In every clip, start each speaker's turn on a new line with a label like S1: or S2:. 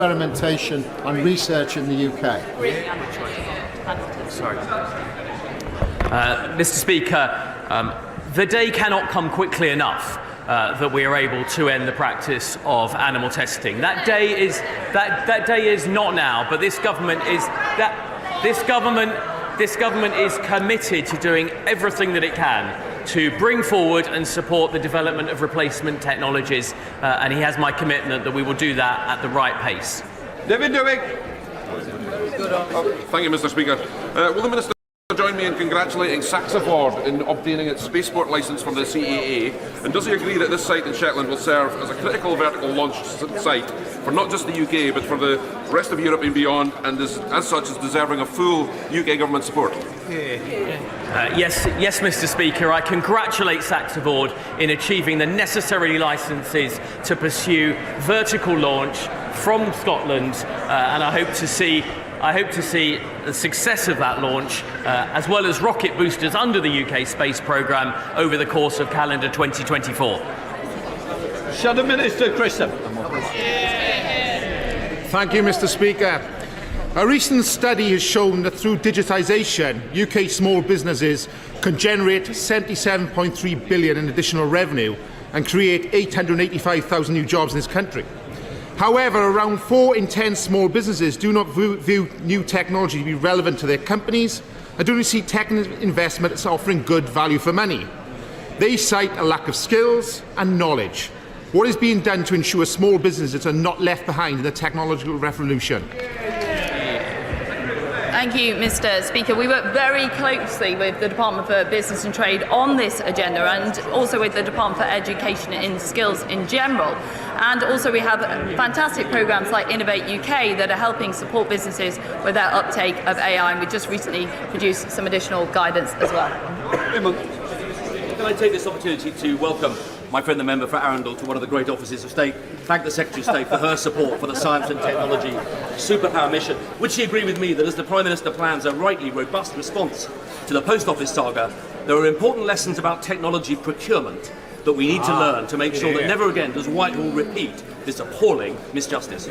S1: experimentation and research in the UK.
S2: Mr. Speaker, the day cannot come quickly enough that we are able to end the practice of animal testing. That day is not now, but this government is committed to doing everything that it can to bring forward and support the development of replacement technologies, and he has my commitment that we will do that at the right pace.
S3: David Dewick.
S4: Thank you, Mr. Speaker. Will the Minister join me in congratulating Saxiford in obtaining its spaceport licence from the CAA? And does he agree that this site in Shetland will serve as a critical vertical launch site for not just the UK but for the rest of Europe and beyond, and as such is deserving of full UK government support?
S2: Yes, Mr. Speaker, I congratulate Saxiford in achieving the necessary licences to pursue vertical launch from Scotland, and I hope to see the success of that launch, as well as rocket boosters under the UK space programme over the course of calendar 2024.
S3: Shadow Minister Christen.
S1: Thank you, Mr. Speaker. A recent study has shown that through digitisation, UK small businesses can generate £77.3 billion in additional revenue and create 885,000 new jobs in this country. However, around 4 in 10 small businesses do not view new technology to be relevant to their companies and do not see tech investment as offering good value for money. They cite a lack of skills and knowledge. What is being done to ensure small businesses are not left behind in the technological revolution?
S5: Thank you, Mr. Speaker. We work very closely with the Department for Business and Trade on this agenda, and also with the Department for Education and Skills in general. And also we have fantastic programmes like Innovate UK that are helping support businesses with their uptake of AI, and we just recently produced some additional guidance as well.
S6: Can I take this opportunity to welcome my friend the member for Arundel to one of the great offices of state, thank the Secretary of State for her support for the science and technology superpower mission. Would she agree with me that as the Prime Minister plans a rightly robust response to the Post Office saga, there are important lessons about technology procurement that we need to learn to make sure that never again does Whitehall repeat this appalling misjustice?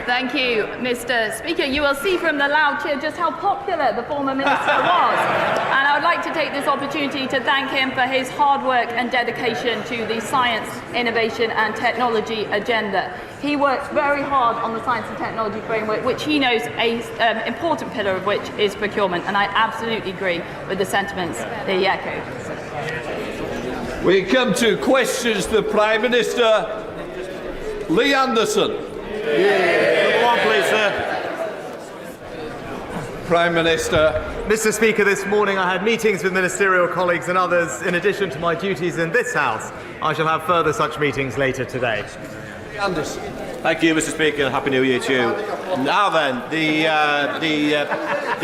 S5: Thank you, Mr. Speaker. You will see from the loud cheer just how popular the former minister was. And I would like to take this opportunity to thank him for his hard work and dedication to the science, innovation and technology agenda. He works very hard on the science and technology framework, which he knows an important pillar of which is procurement. And I absolutely agree with the sentiments that he echoed.
S3: We come to questions to the Prime Minister. Lee Anderson.
S7: Number one, please, sir.
S3: Prime Minister.
S7: Mr. Speaker, this morning I had meetings with ministerial colleagues and others. In addition to my duties in this House, I shall have further such meetings later today.
S3: Anderson.
S8: Thank you, Mr. Speaker, and Happy New Year to you. Now then, the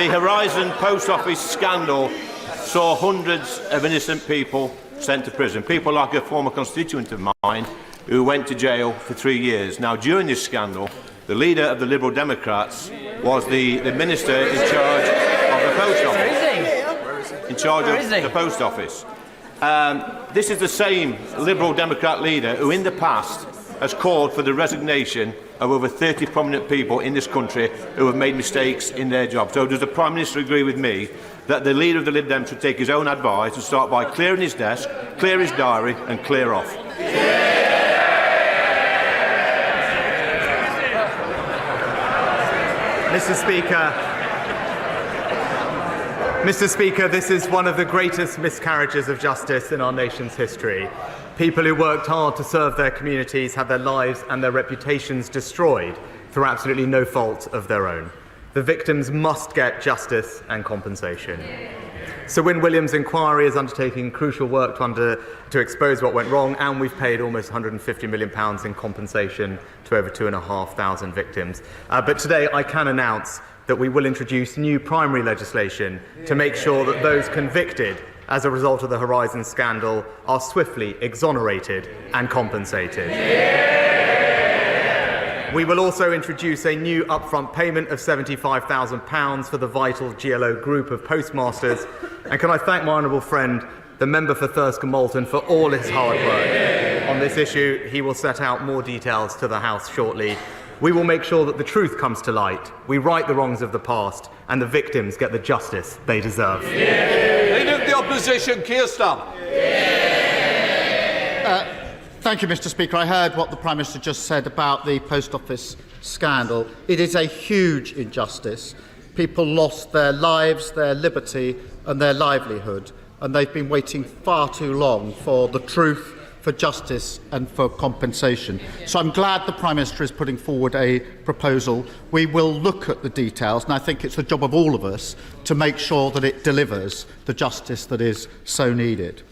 S8: Horizon Post Office scandal saw hundreds of innocent people sent to prison. People like a former constituent of mine who went to jail for 3 years. Now, during this scandal, the leader of the Liberal Democrats was the minister in charge of the Post Office. In charge of the Post Office. This is the same Liberal Democrat leader who, in the past, has called for the resignation of over 30 prominent people in this country who have made mistakes in their job. So does the Prime Minister agree with me that the leader of the Lib Dem should take his own advice and start by clearing his desk, clear his diary and clear off?
S7: Mr. Speaker, this is one of the greatest miscarriages of justice in our nation's history. People who worked hard to serve their communities had their lives and their reputations destroyed through absolutely no fault of their own. The victims must get justice and compensation. Sir Wyn Williams' inquiry is undertaking crucial work to expose what went wrong, and we've paid almost £150 million in compensation to over 2,500 victims. But today I can announce that we will introduce new primary legislation to make sure that those convicted as a result of the Horizon scandal are swiftly exonerated and compensated. We will also introduce a new upfront payment of £75,000 for the vital GLO group of postmasters. And can I thank my honourable friend the member for Thurston Moulton, for all his hard work. On this issue, he will set out more details to the House shortly. We will make sure that the truth comes to light, we right the wrongs of the past, and the victims get the justice they deserve.
S3: Leader of the Opposition, Kier Starmer.
S9: Thank you, Mr. Speaker. I heard what the Prime Minister just said about the Post Office scandal. It is a huge injustice. People lost their lives, their liberty and their livelihood, and they've been waiting far too long for the truth, for justice and for compensation. So I'm glad the Prime Minister is putting forward a proposal. We will look at the details, and I think it's the job of all of us to make sure that it delivers the justice that is so needed.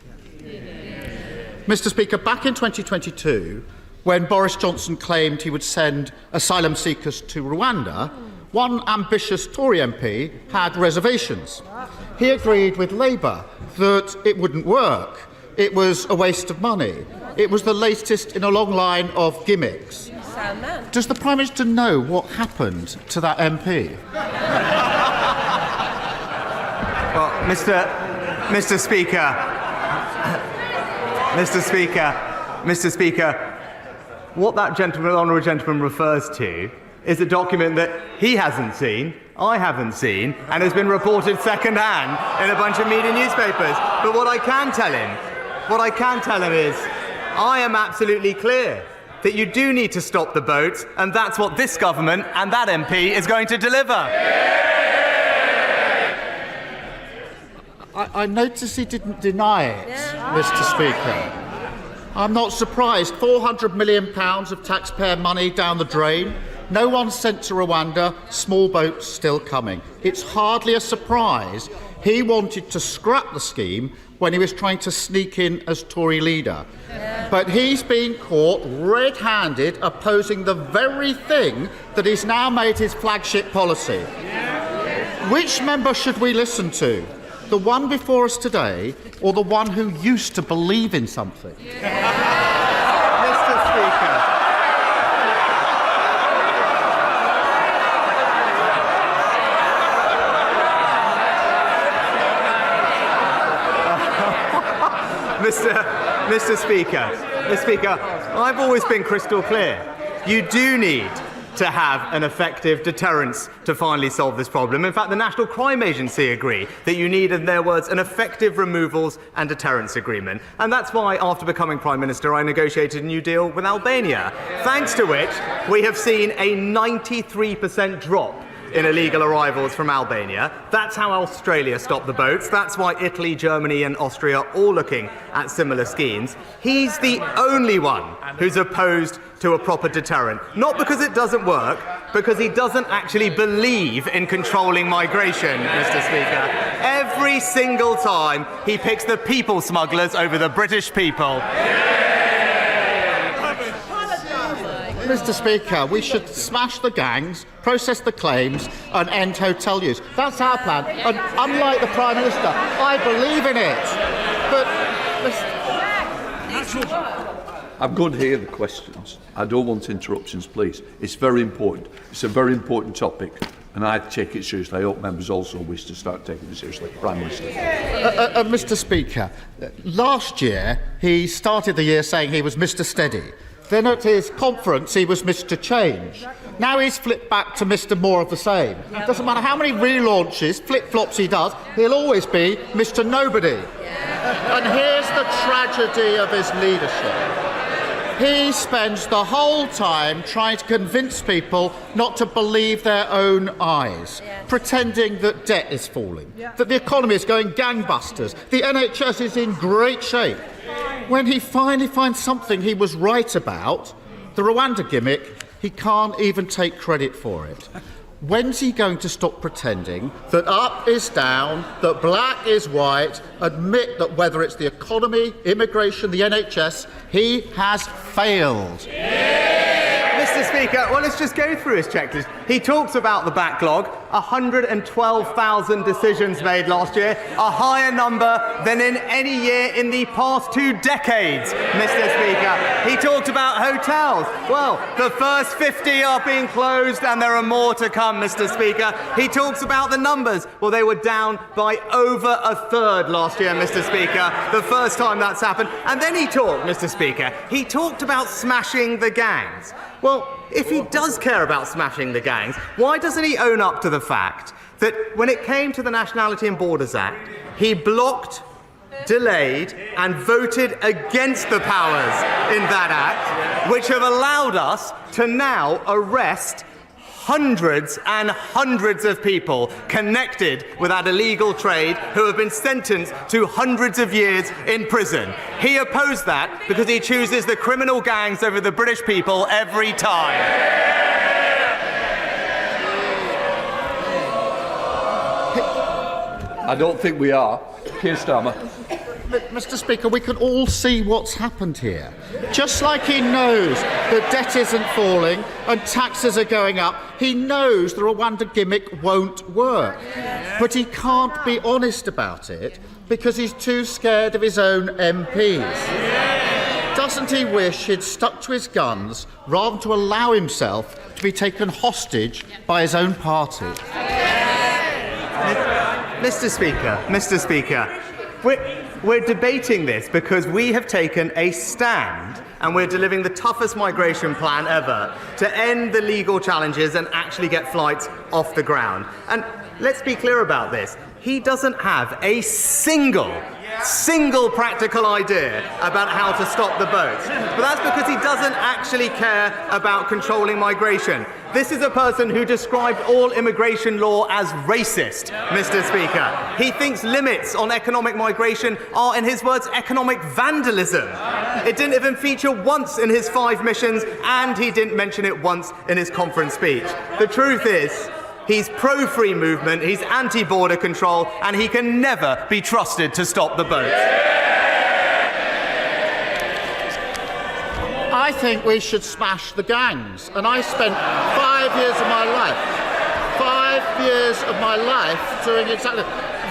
S9: Mr. Speaker, back in 2022, when Boris Johnson claimed he would send asylum seekers to Rwanda, one ambitious Tory MP had reservations. He agreed with Labour that it wouldn't work. It was a waste of money. It was the latest in a long line of gimmicks. Does the Prime Minister know what happened to that MP?
S7: Well, Mr. Speaker, what that honourable gentleman refers to is a document that he hasn't seen, I haven't seen, and has been reported second-hand in a bunch of media newspapers. But what I can tell him is, I am absolutely clear that you do need to stop the boats, and that's what this government and that MP is going to deliver.
S9: I notice he didn't deny it, Mr. Speaker. I'm not surprised. £400 million of taxpayer money down the drain. No one sent to Rwanda. Small boats still coming. It's hardly a surprise he wanted to scrap the scheme when he was trying to sneak in as Tory leader. But he's been caught red-handed opposing the very thing that he's now made his flagship policy. Which member should we listen to? The one before us today, or the one who used to believe in something?
S7: Mr. Speaker. Mr. Speaker, I've always been crystal clear. You do need to have an effective deterrence to finally solve this problem. In fact, the National Crime Agency agree that you need, in their words, an effective removals and deterrence agreement. And that's why, after becoming Prime Minister, I negotiated a new deal with Albania, thanks to which we have seen a 93% drop in illegal arrivals from Albania. That's how Australia stopped the boats. That's why Italy, Germany and Austria are all looking at similar schemes. He's the only one who's opposed to a proper deterrent. Not because it doesn't work, because he doesn't actually believe in controlling migration, Mr. Speaker. Every single time he picks the people smugglers over the British people.
S9: Mr. Speaker, we should smash the gangs, process the claims and end hotel use. That's our plan. And unlike the Prime Minister, I believe in it. But
S3: I'm going to hear the questions. I don't want interruptions, please. It's very important. It's a very important topic, and I take it seriously. I hope members also wish to start taking it seriously. Prime Minister.
S9: Mr. Speaker, last year he started the year saying he was Mr. Steady. Then at his conference he was Mr. Change. Now he's flipped back to Mr. More of the same. Doesn't matter how many relaunches, flip-flops he does, he'll always be Mr. Nobody. And here's the tragedy of his leadership. He spends the whole time trying to convince people not to believe their own eyes, pretending that debt is falling, that the economy is going gangbusters, the NHS is in great shape. When he finally finds something he was right about, the Rwanda gimmick, he can't even take credit for it. When's he going to stop pretending that up is down, that black is white, admit that whether it's the economy, immigration, the NHS, he has failed?
S7: Mr. Speaker, well, let's just go through his checklist. He talks about the backlog. 112,000 decisions made last year, a higher number than in any year in the past 2 decades, Mr. Speaker. He talked about hotels. Well, the first 50 are being closed and there are more to come, Mr. Speaker. He talks about the numbers. Well, they were down by over a third last year, Mr. Speaker, the first time that's happened. And then he talked, Mr. Speaker, he talked about smashing the gangs. Well, if he does care about smashing the gangs, why doesn't he own up to the fact that when it came to the Nationality and Borders Act, he blocked, delayed and voted against the powers in that act, which have allowed us to now arrest hundreds and hundreds of people connected with that illegal trade who have been sentenced to hundreds of years in prison. He opposed that because he chooses the criminal gangs over the British people every time.
S3: I don't think we are. Kier Starmer.
S9: Mr. Speaker, we can all see what's happened here. Just like he knows that debt isn't falling and taxes are going up, he knows the Rwanda gimmick won't work. But he can't be honest about it because he's too scared of his own MPs. Doesn't he wish he'd stuck to his guns rather than to allow himself to be taken hostage by his own party?
S7: Mr. Speaker, we're debating this because we have taken a stand and we're delivering the toughest migration plan ever to end the legal challenges and actually get flights off the ground. And let's be clear about this. He doesn't have a single practical idea about how to stop the boats. But that's because he doesn't actually care about controlling migration. This is a person who described all immigration law as racist, Mr. Speaker. He thinks limits on economic migration are, in his words, economic vandalism. It didn't even feature once in his 5 missions, and he didn't mention it once in his conference speech. The truth is, he's pro-free movement, he's anti-border control, and he can never be trusted to stop the boats.
S9: I think we should smash the gangs. And I spent 5 years of my life doing exactly.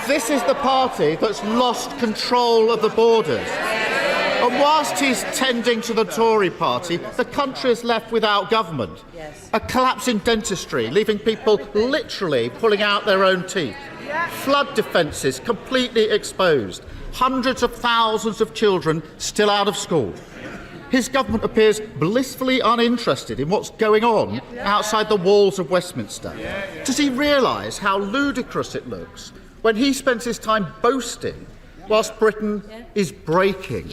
S9: This is the party that's lost control of the borders. And whilst he's tending to the Tory party, the country is left without government. A collapse in dentistry, leaving people literally pulling out their own teeth. Flood defences completely exposed. Hundreds of thousands of children still out of school. His government appears blissfully uninterested in what's going on outside the walls of Westminster. Does he realise how ludicrous it looks when he spends his time boasting whilst Britain is breaking?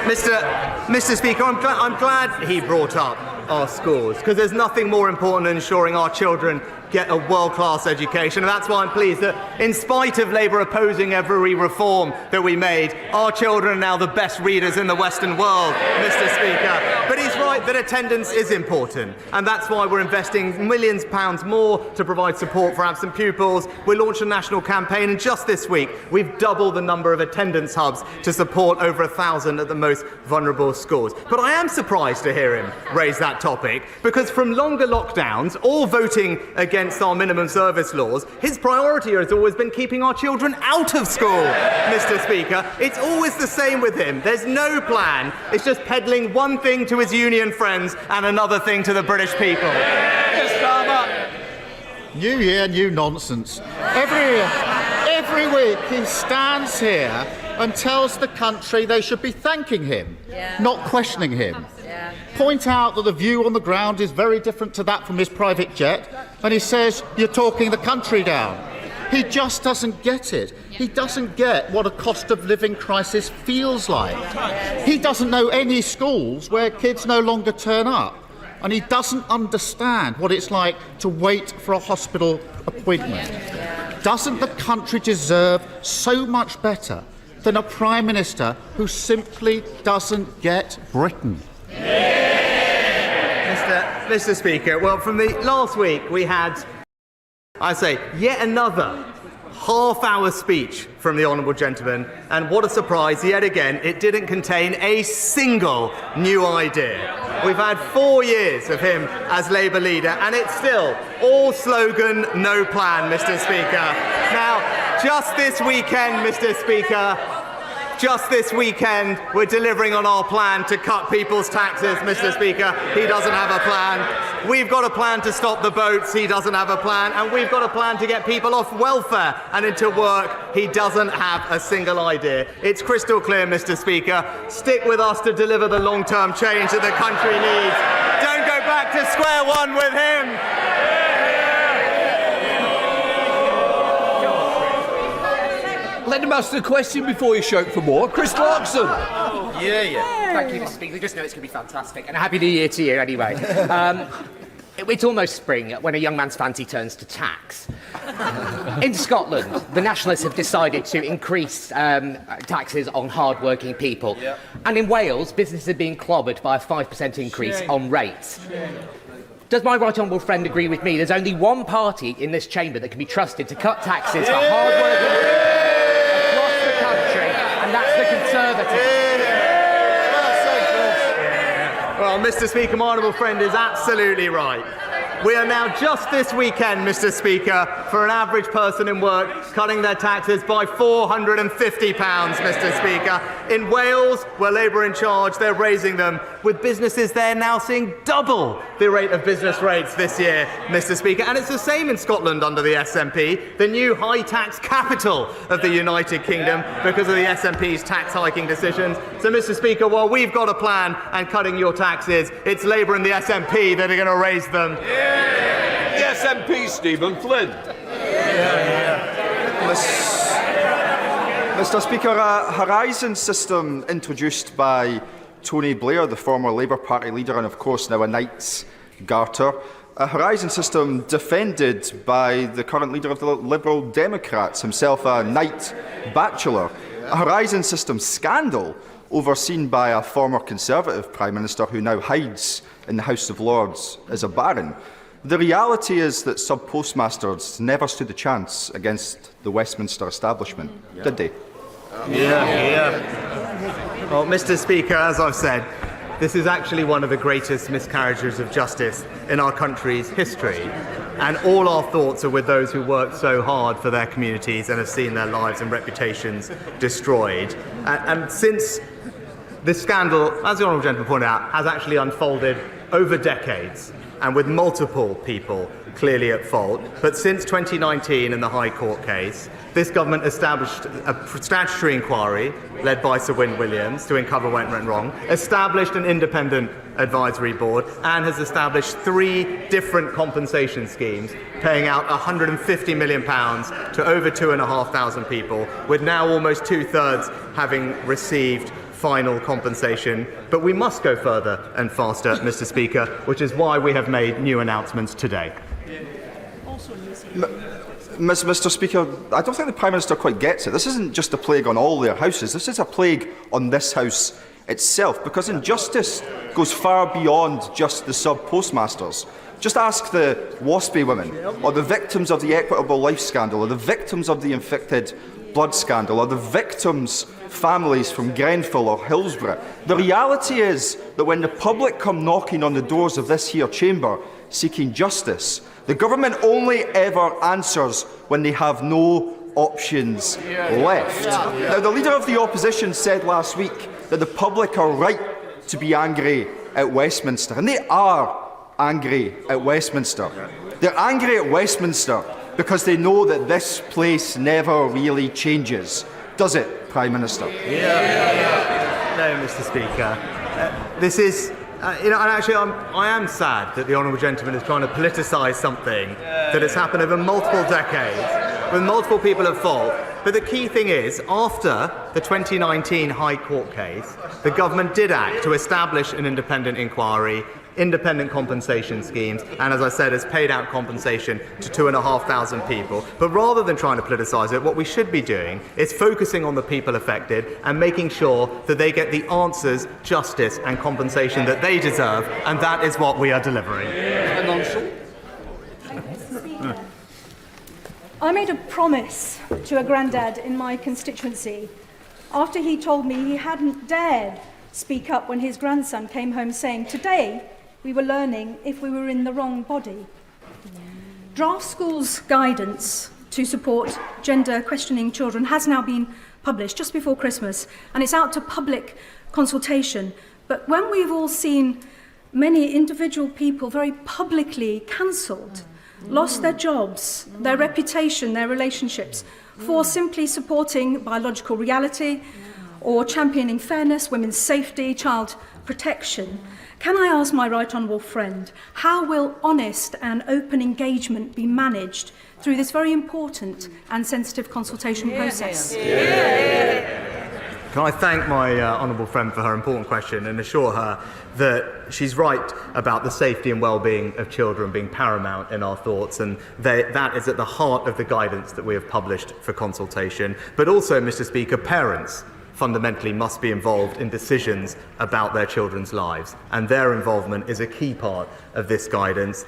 S7: Mr. Speaker, I'm glad he brought up our schools, because there's nothing more important than ensuring our children get a world-class education. And that's why I'm pleased that, in spite of Labour opposing every reform that we made, our children are now the best readers in the Western world, Mr. Speaker. But he's right that attendance is important, and that's why we're investing millions of pounds more to provide support for absent pupils. We launched a national campaign, and just this week, we've doubled the number of attendance hubs to support over 1,000 at the most vulnerable schools. But I am surprised to hear him raise that topic, because from longer lockdowns or voting against our minimum service laws, his priority has always been keeping our children out of school, Mr. Speaker. It's always the same with him. There's no plan. It's just peddling one thing to his union friends and another thing to the British people.
S9: New year, new nonsense. Every week he stands here and tells the country they should be thanking him, not questioning him. Point out that the view on the ground is very different to that from his private jet, and he says you're talking the country down. He just doesn't get it. He doesn't get what a cost of living crisis feels like. He doesn't know any schools where kids no longer turn up, and he doesn't understand what it's like to wait for a hospital appointment. Doesn't the country deserve so much better than a Prime Minister who simply doesn't get Britain?
S7: Mr. Speaker, well, from the last week we had, yet another half-hour speech from the honourable gentleman, and what a surprise, yet again, it didn't contain a single new idea. We've had 4 years of him as Labour leader, and it's still all slogan, no plan, Mr. Speaker. Now, just this weekend, Mr. Speaker, just this weekend, we're delivering on our plan to cut people's taxes, Mr. Speaker. He doesn't have a plan. We've got a plan to stop the boats. He doesn't have a plan. And we've got a plan to get people off welfare and into work. He doesn't have a single idea. It's crystal clear, Mr. Speaker. Stick with us to deliver the long-term change that the country needs. Don't go back to square one with him.
S3: Let him ask the question before you shout for more. Chris Clarkson.
S10: Thank you, Mr. Speaker. We just know it's going to be fantastic. And a happy New Year to you, anyway. It's almost spring when a young man's fancy turns to tax. In Scotland, the Nationalists have decided to increase taxes on hard-working people. And in Wales, businesses are being clobbered by a 5% increase on rates. Does my right honourable friend agree with me? There's only one party in this chamber that can be trusted to cut taxes for hard-working people across the country, and that's the Conservatives.
S7: Well, Mr. Speaker, my honourable friend is absolutely right. We are now just this weekend, Mr. Speaker, for an average person in work, cutting their taxes by £450, Mr. Speaker. In Wales, where Labour are in charge, they're raising them, with businesses there now seeing double the rate of business rates this year, Mr. Speaker. And it's the same in Scotland under the SNP, the new high-tax capital of the United Kingdom, because of the SNP's tax hiking decisions. So, Mr. Speaker, while we've got a plan and cutting your taxes, it's Labour and the SNP that are going to raise them.
S3: The SNP, Stephen Flynn.
S11: Mr. Speaker, a Horizon system introduced by Tony Blair, the former Labour Party leader and of course now a Knight's Garter. A Horizon system defended by the current leader of the Liberal Democrats, himself a Knight bachelor. A Horizon system scandal overseen by a former Conservative Prime Minister who now hides in the House of Lords as a baron. The reality is that sub-postmasters never stood a chance against the Westminster establishment, did they?
S7: Well, Mr. Speaker, as I've said, this is actually one of the greatest miscarriages of justice in our country's history. And all our thoughts are with those who worked so hard for their communities and have seen their lives and reputations destroyed. And since this scandal, as the honourable gentleman pointed out, has actually unfolded over decades, and with multiple people clearly at fault. But since 2019 in the High Court case, this government established a statutory inquiry led by Sir Wyn Williams to uncover what went wrong, established an independent advisory board, and has established 3 different compensation schemes, paying out £150 million to over 2,500 people, with now almost 2/3 having received final compensation. But we must go further and faster, Mr. Speaker, which is why we have made new announcements today.
S11: Mr. Speaker, I don't think the Prime Minister quite gets it. This isn't just a plague on all their houses. This is a plague on this House itself, because injustice goes far beyond just the sub-postmasters. Just ask the Waspy women, or the victims of the Equitable Life scandal, or the victims of the infected blood scandal, or the victims' families from Grenfell or Hillsborough. The reality is that when the public come knocking on the doors of this here chamber seeking justice, the government only ever answers when they have no options left. Now, the Leader of the Opposition said last week that the public are right to be angry at Westminster, and they are angry at Westminster. They're angry at Westminster because they know that this place never really changes. Does it, Prime Minister?
S7: No, Mr. Speaker. This is, and actually I am sad that the honourable gentleman is trying to politicise something that has happened over multiple decades, with multiple people at fault. But the key thing is, after the 2019 High Court case, the government did act to establish an independent inquiry, independent compensation schemes, and as I said, has paid out compensation to 2,500 people. But rather than trying to politicise it, what we should be doing is focusing on the people affected and making sure that they get the answers, justice and compensation that they deserve, and that is what we are delivering.
S12: I made a promise to a granddad in my constituency after he told me he hadn't dared speak up when his grandson came home saying, "Today we were learning if we were in the wrong body." Draft Schools guidance to support gender questioning children has now been published just before Christmas, and it's out to public consultation. But when we've all seen many individual people very publicly cancelled, lost their jobs, their reputation, their relationships, for simply supporting biological reality or championing fairness, women's safety, child protection, can I ask my right honourable friend, how will honest and open engagement be managed through this very important and sensitive consultation process?
S7: Can I thank my honourable friend for her important question and assure her that she's right about the safety and well-being of children being paramount in our thoughts, and that is at the heart of the guidance that we have published for consultation. But also, Mr. Speaker, parents fundamentally must be involved in decisions about their children's lives, and their involvement is a key part of this guidance.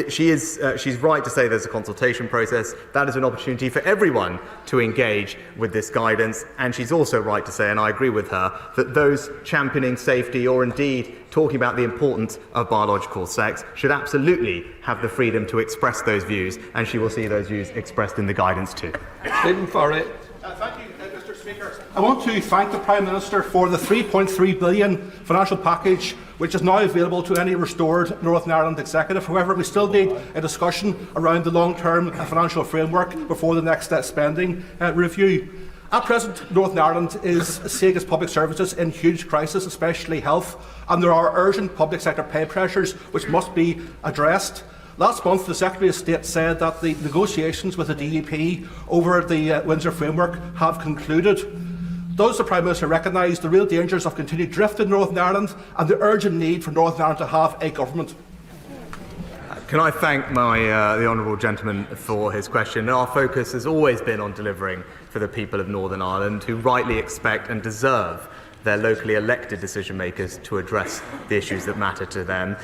S7: She's right to say there's a consultation process. That is an opportunity for everyone to engage with this guidance, and she's also right to say, and I agree with her, that those championing safety or indeed talking about the importance of biological sex should absolutely have the freedom to express those views, and she will see those views expressed in the guidance too.
S13: Thank you, Mr. Speaker. I want to thank the Prime Minister for the £3.3 billion financial package which is now available to any restored Northern Ireland executive. However, we still need a discussion around the long-term financial framework before the next spending review. At present, Northern Ireland is seeing its public services in huge crisis, especially health, and there are urgent public sector pay pressures which must be addressed. Last month, the Secretary of State said that the negotiations with the DUP over the Windsor framework have concluded. Does the Prime Minister recognise the real dangers of continued drift in Northern Ireland and the urgent need for Northern Ireland to have a government?
S7: Can I thank the honourable gentleman for his question? Our focus has always been on delivering for the people of Northern Ireland, who rightly expect and deserve their locally elected decision makers to address the issues that matter to them.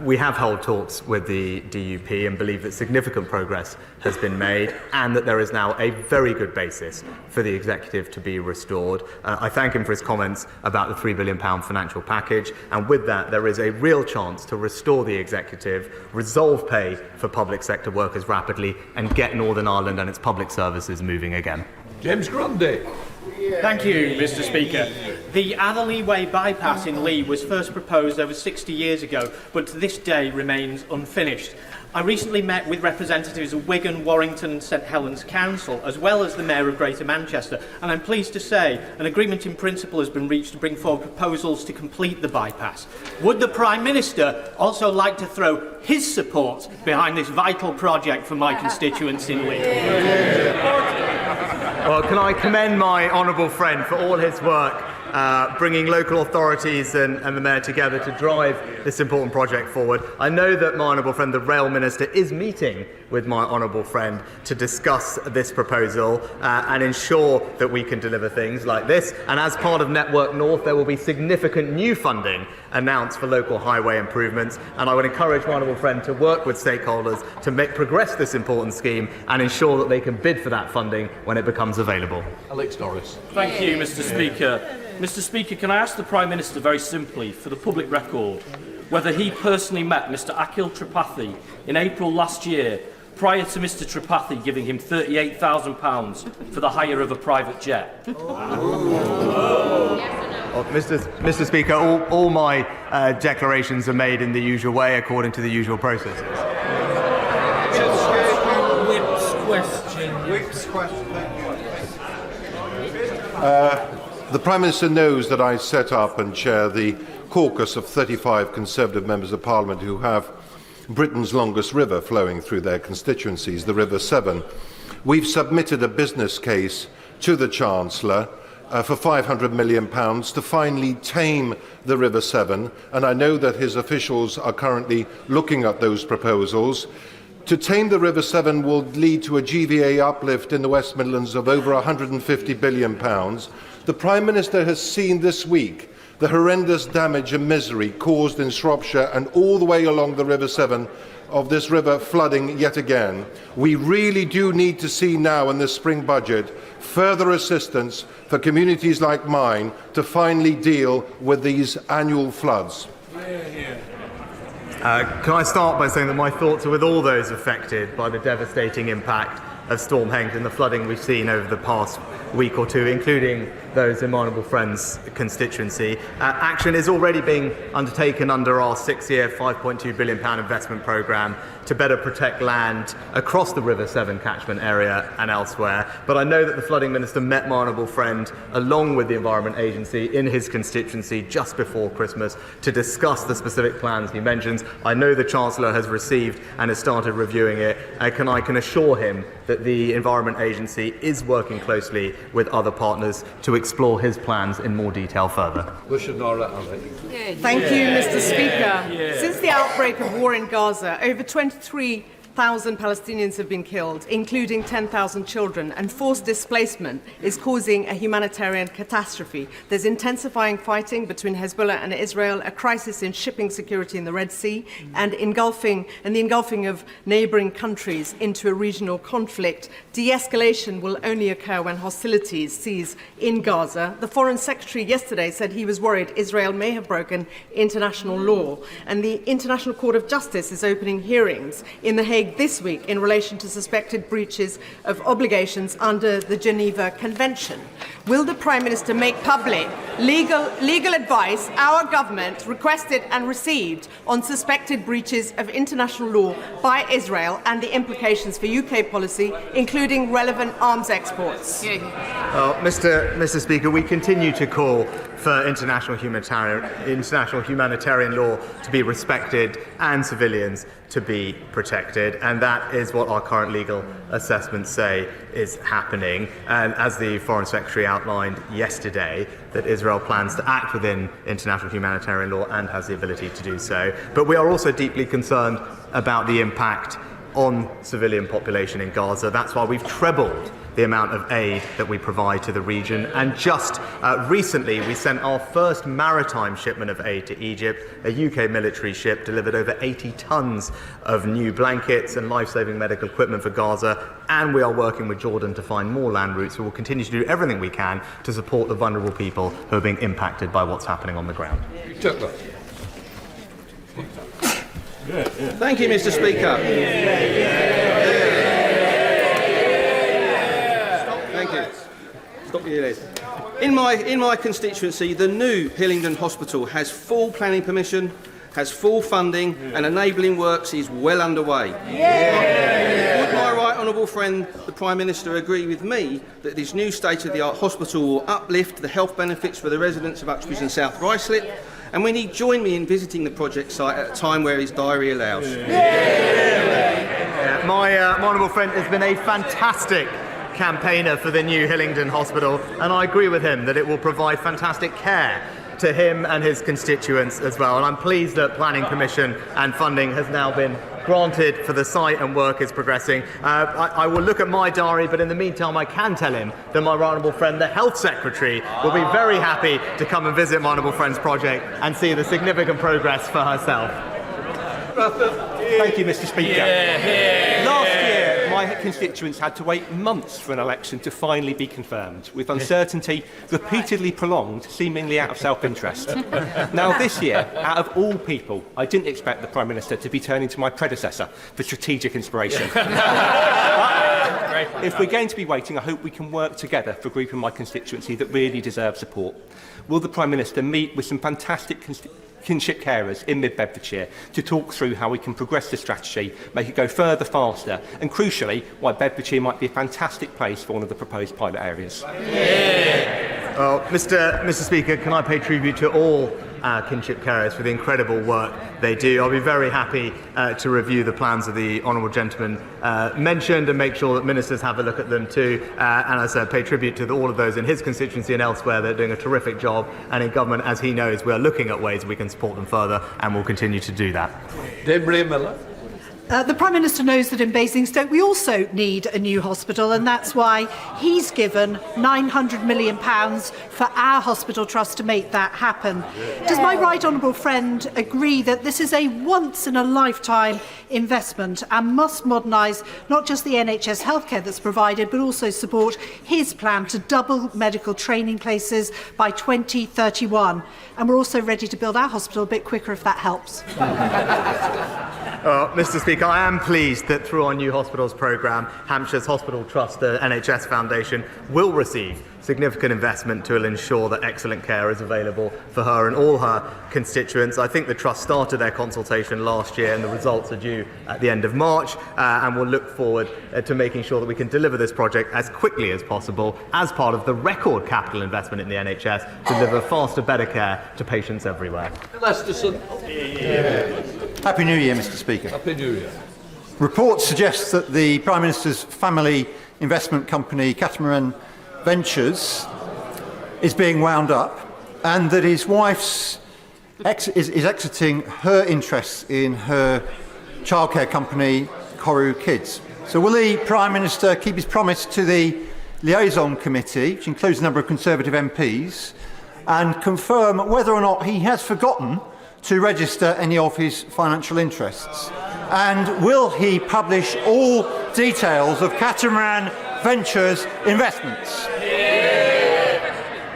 S7: We have held talks with the DUP and believe that significant progress has been made and that there is now a very good basis for the executive to be restored. I thank him for his comments about the £3 billion financial package, and with that there is a real chance to restore the executive, resolve pay for public sector workers rapidly, and get Northern Ireland and its public services moving again.
S3: James Grundy.
S14: Thank you, Mr. Speaker. The Atherley Way bypass in Lee was first proposed over 60 years ago, but to this day remains unfinished. I recently met with representatives of Wigan, Warrington and St Helens Council, as well as the Mayor of Greater Manchester, and I'm pleased to say an agreement in principle has been reached to bring forward proposals to complete the bypass. Would the Prime Minister also like to throw his support behind this vital project for my constituents in Lee?
S7: Well, can I commend my honourable friend for all his work bringing local authorities and the Mayor together to drive this important project forward. I know that my honourable friend, the Rail Minister, is meeting with my honourable friend to discuss this proposal and ensure that we can deliver things like this. And as part of Network North, there will be significant new funding announced for local highway improvements. And I would encourage my honourable friend to work with stakeholders to progress this important scheme and ensure that they can bid for that funding when it becomes available.
S3: Alex Norris.
S6: Thank you, Mr. Speaker. Mr. Speaker, can I ask the Prime Minister very simply, for the public record, whether he personally met Mr. Akhil Tripathi in April last year, prior to Mr. Tripathi giving him £38,000 for the hire of a private jet?
S7: Well, Mr. Speaker, all my declarations are made in the usual way, according to the usual processes.
S15: Whip's question. The Prime Minister knows that I set up and chair the caucus of 35 Conservative members of Parliament who have Britain's longest river flowing through their constituencies, the River Severn. We've submitted a business case to the Chancellor for £500 million to finally tame the River Severn, and I know that his officials are currently looking at those proposals. To tame the River Severn will lead to a GVA uplift in the West Midlands of over £150 billion. The Prime Minister has seen this week the horrendous damage and misery caused in Shropshire and all the way along the River Severn of this river flooding yet again. We really do need to see now in this spring budget further assistance for communities like mine to finally deal with these annual floods.
S7: Can I start by saying that my thoughts are with all those affected by the devastating impact of Storm Henk and the flooding we've seen over the past week or two, including those in my honourable friend's constituency. Action is already being undertaken under our 6-year £5.2 billion investment programme to better protect land across the River Severn catchment area and elsewhere. But I know that the flooding minister met my honourable friend along with the Environment Agency in his constituency just before Christmas to discuss the specific plans he mentions. I know the Chancellor has received and has started reviewing it. I can assure him that the Environment Agency is working closely with other partners to explore his plans in more detail further.
S3: Thank
S16: you, Mr. Speaker. Since the outbreak of war in Gaza, over 23,000 Palestinians have been killed, including 10,000 children, and forced displacement is causing a humanitarian catastrophe. There's intensifying fighting between Hezbollah and Israel, a crisis in shipping security in the Red Sea, and the engulfing of neighbouring countries into a regional conflict. De-escalation will only occur when hostilities cease in Gaza. The Foreign Secretary yesterday said he was worried Israel may have broken international law, and the International Court of Justice is opening hearings in The Hague this week in relation to suspected breaches of obligations under the Geneva Convention. Will the Prime Minister make public legal advice our government requested and received on suspected breaches of international law by Israel and the implications for UK policy, including relevant arms exports?
S7: Mr. Speaker, we continue to call for international humanitarian law to be respected and civilians to be protected, and that is what our current legal assessments say is happening. And as the Foreign Secretary outlined yesterday, that Israel plans to act within international humanitarian law and has the ability to do so. But we are also deeply concerned about the impact on civilian population in Gaza. That's why we've trebled the amount of aid that we provide to the region. And just recently, we sent our first maritime shipment of aid to Egypt. A UK military ship delivered over 80 tons of new blankets and life-saving medical equipment for Gaza. And we are working with Jordan to find more land routes. We will continue to do everything we can to support the vulnerable people who are being impacted by what's happening on the ground.
S8: Thank you, Mr. Speaker. Thank you. Stop you there. In my constituency, the new Hillingdon Hospital has full planning permission, has full funding, and enabling works is well underway. Would my right honourable friend, the Prime Minister, agree with me that this new state-of-the-art hospital will uplift the health benefits for the residents of Uxbridge and South Ruislip? And will he join me in visiting the project site at a time where his diary allows?
S7: My honourable friend has been a fantastic campaigner for the new Hillingdon Hospital, and I agree with him that it will provide fantastic care to him and his constituents as well. And I'm pleased that planning permission and funding has now been granted for the site and work is progressing. I will look at my diary, but in the meantime I can tell him that my honourable friend, the Health Secretary, will be very happy to come and visit my honourable friend's project and see the significant progress for herself.
S17: Thank you, Mr. Speaker. Last year, my constituents had to wait months for an election to finally be confirmed, with uncertainty repeatedly prolonged, seemingly out of self-interest. Now, this year, out of all people, I didn't expect the Prime Minister to be turning to my predecessor for strategic inspiration. If we're going to be waiting, I hope we can work together for a group in my constituency that really deserve support. Will the Prime Minister meet with some fantastic kinship carers in mid-Bedfordshire to talk through how we can progress the strategy, make it go further, faster, and crucially, why Bedfordshire might be a fantastic place for one of the proposed pilot areas?
S7: Mr. Speaker, can I pay tribute to all our kinship carers for the incredible work they do. I'll be very happy to review the plans of the honourable gentleman mentioned and make sure that ministers have a look at them too. And as I said, pay tribute to all of those in his constituency and elsewhere. They're doing a terrific job, and in government, as he knows, we are looking at ways we can support them further, and we'll continue to do that.
S3: Deborah Miller.
S18: The Prime Minister knows that in Basingstoke we also need a new hospital, and that's why he's given £900 million for our hospital trust to make that happen. Does my right honourable friend agree that this is a once-in-a-lifetime investment and must modernise not just the NHS healthcare that's provided, but also support his plan to double medical training places by 2031? And we're also ready to build our hospital a bit quicker if that helps.
S7: Mr. Speaker, I am pleased that through our new hospitals programme, Hampshire's Hospital Trust, the NHS Foundation, will receive significant investment to ensure that excellent care is available for her and all her constituents. I think the Trust started their consultation last year and the results are due at the end of March, and we'll look forward to making sure that we can deliver this project as quickly as possible as part of the record capital investment in the NHS to deliver faster, better care to patients everywhere.
S19: Happy New Year, Mr. Speaker.
S3: Happy New Year.
S19: Reports suggest that the Prime Minister's family investment company, Catamaran Ventures, is being wound up, and that his wife's is exiting her interests in her childcare company, Koru Kids. So will the Prime Minister keep his promise to the liaison committee, which includes a number of Conservative MPs, and confirm whether or not he has forgotten to register any of his financial interests? And will he publish all details of Catamaran Ventures investments?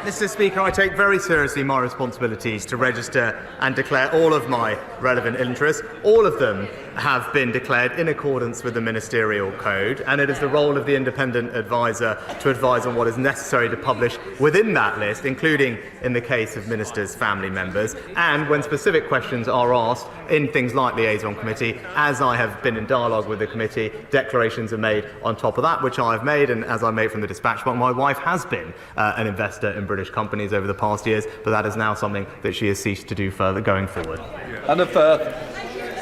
S7: Mr. Speaker, I take very seriously my responsibilities to register and declare all of my relevant interests. All of them have been declared in accordance with the Ministerial Code, and it is the role of the independent adviser to advise on what is necessary to publish within that list, including in the case of ministers' family members, and when specific questions are asked in things like liaison committee, as I have been in dialogue with the committee, declarations are made on top of that, which I have made, and as I made from the dispatch, but my wife has been an investor in British companies over the past years, but that is now something that she has ceased to do further going forward.
S3: And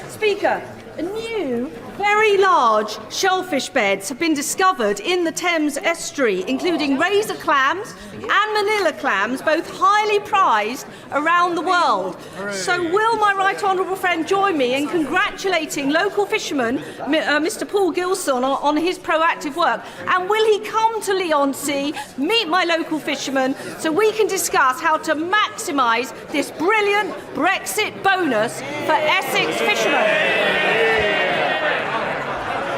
S16: Speaker, new, very large shellfish beds have been discovered in the Thames estuary, including razor clams and manila clams, both highly prized around the world. So will my right honourable friend join me in congratulating local fisherman Mr Paul Gilson on his proactive work? And will he come to Leigh-on-Sea, meet my local fishermen, so we can discuss how to maximise this brilliant Brexit bonus for Essex fishermen?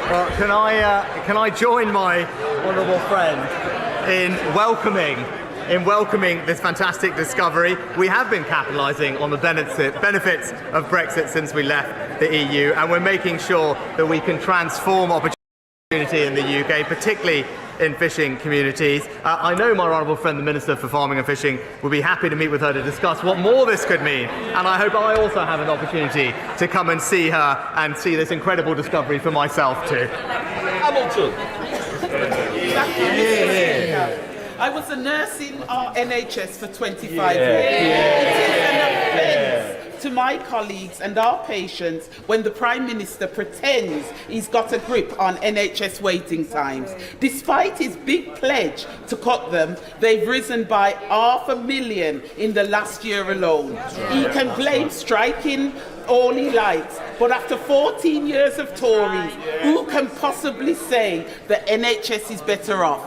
S7: Well, can I join my honourable friend in welcoming this fantastic discovery? We have been capitalising on the benefits of Brexit since we left the EU, and we're making sure that we can transform opportunity in the UK, particularly in fishing communities. I know my honourable friend, the Minister for Farming and Fishing, will be happy to meet with her to discuss what more this could mean. And I hope I also have an opportunity to come and see her and see this incredible discovery for myself too.
S3: Hamilton.
S20: I was a nurse in our NHS for 25 years. It is an offence to my colleagues and our patients when the Prime Minister pretends he's got a grip on NHS waiting times. Despite his big pledge to cut them, they've risen by 500,000 in the last year alone. He can blame striking all he likes, but after 14 years of Tories, who can possibly say that NHS is better off?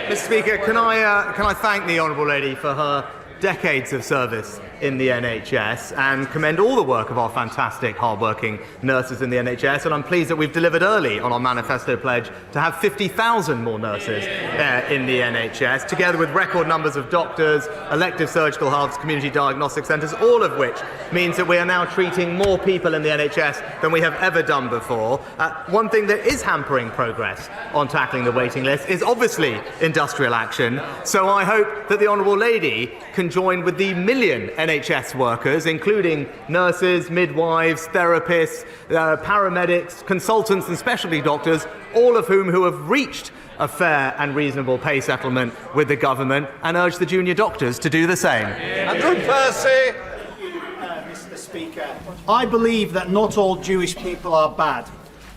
S7: Mr. Speaker, can I thank the honourable lady for her decades of service in the NHS and commend all the work of our fantastic hard-working nurses in the NHS, and I'm pleased that we've delivered early on our manifesto pledge to have 50,000 more nurses in the NHS, together with record numbers of doctors, elective surgical hubs, community diagnostic centres, all of which means that we are now treating more people in the NHS than we have ever done before. One thing that is hampering progress on tackling the waiting list is obviously industrial action, so I hope that the honourable lady can join with the million NHS workers, including nurses, midwives, therapists, paramedics, consultants and specialty doctors, all of whom have reached a fair and reasonable pay settlement with the government, and urge the junior doctors to do the same.
S3: Andrew Percy.
S21: Mr. Speaker, I believe that not all Jewish people are bad.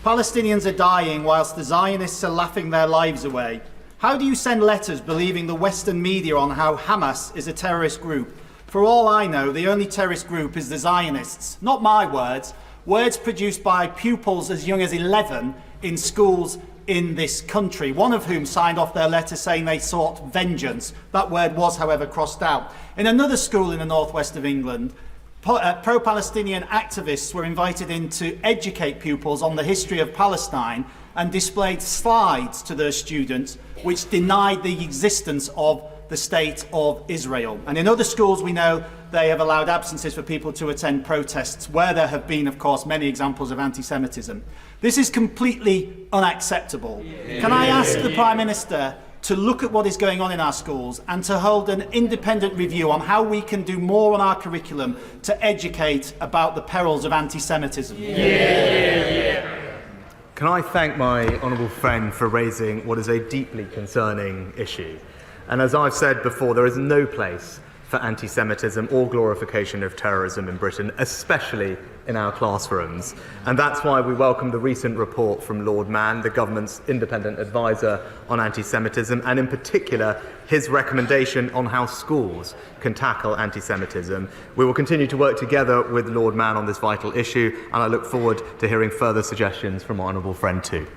S21: Palestinians are dying whilst the Zionists are laughing their lives away. How do you send letters believing the Western media on how Hamas is a terrorist group? For all I know, the only terrorist group is the Zionists. Not my words. Words produced by pupils as young as 11 in schools in this country, one of whom signed off their letter saying they sought vengeance. That word was, however, crossed out. In another school in the northwest of England, pro-Palestinian activists were invited in to educate pupils on the history of Palestine and displayed slides to their students which denied the existence of the State of Israel. And in other schools, we know they have allowed absences for people to attend protests, where there have been, of course, many examples of anti-Semitism. This is completely unacceptable. Can I ask the Prime Minister to look at what is going on in our schools and to hold an independent review on how we can do more on our curriculum to educate about the perils of anti-Semitism?
S7: Can I thank my honourable friend for raising what is a deeply concerning issue? And as I've said before, there is no place for anti-Semitism or glorification of terrorism in Britain, especially in our classrooms. And that's why we welcome the recent report from Lord Mann, the government's independent advisor on anti-Semitism, and in particular his recommendation on how schools can tackle anti-Semitism. We will continue to work together with Lord Mann on this vital issue, and I look forward to hearing further suggestions from my honourable friend too.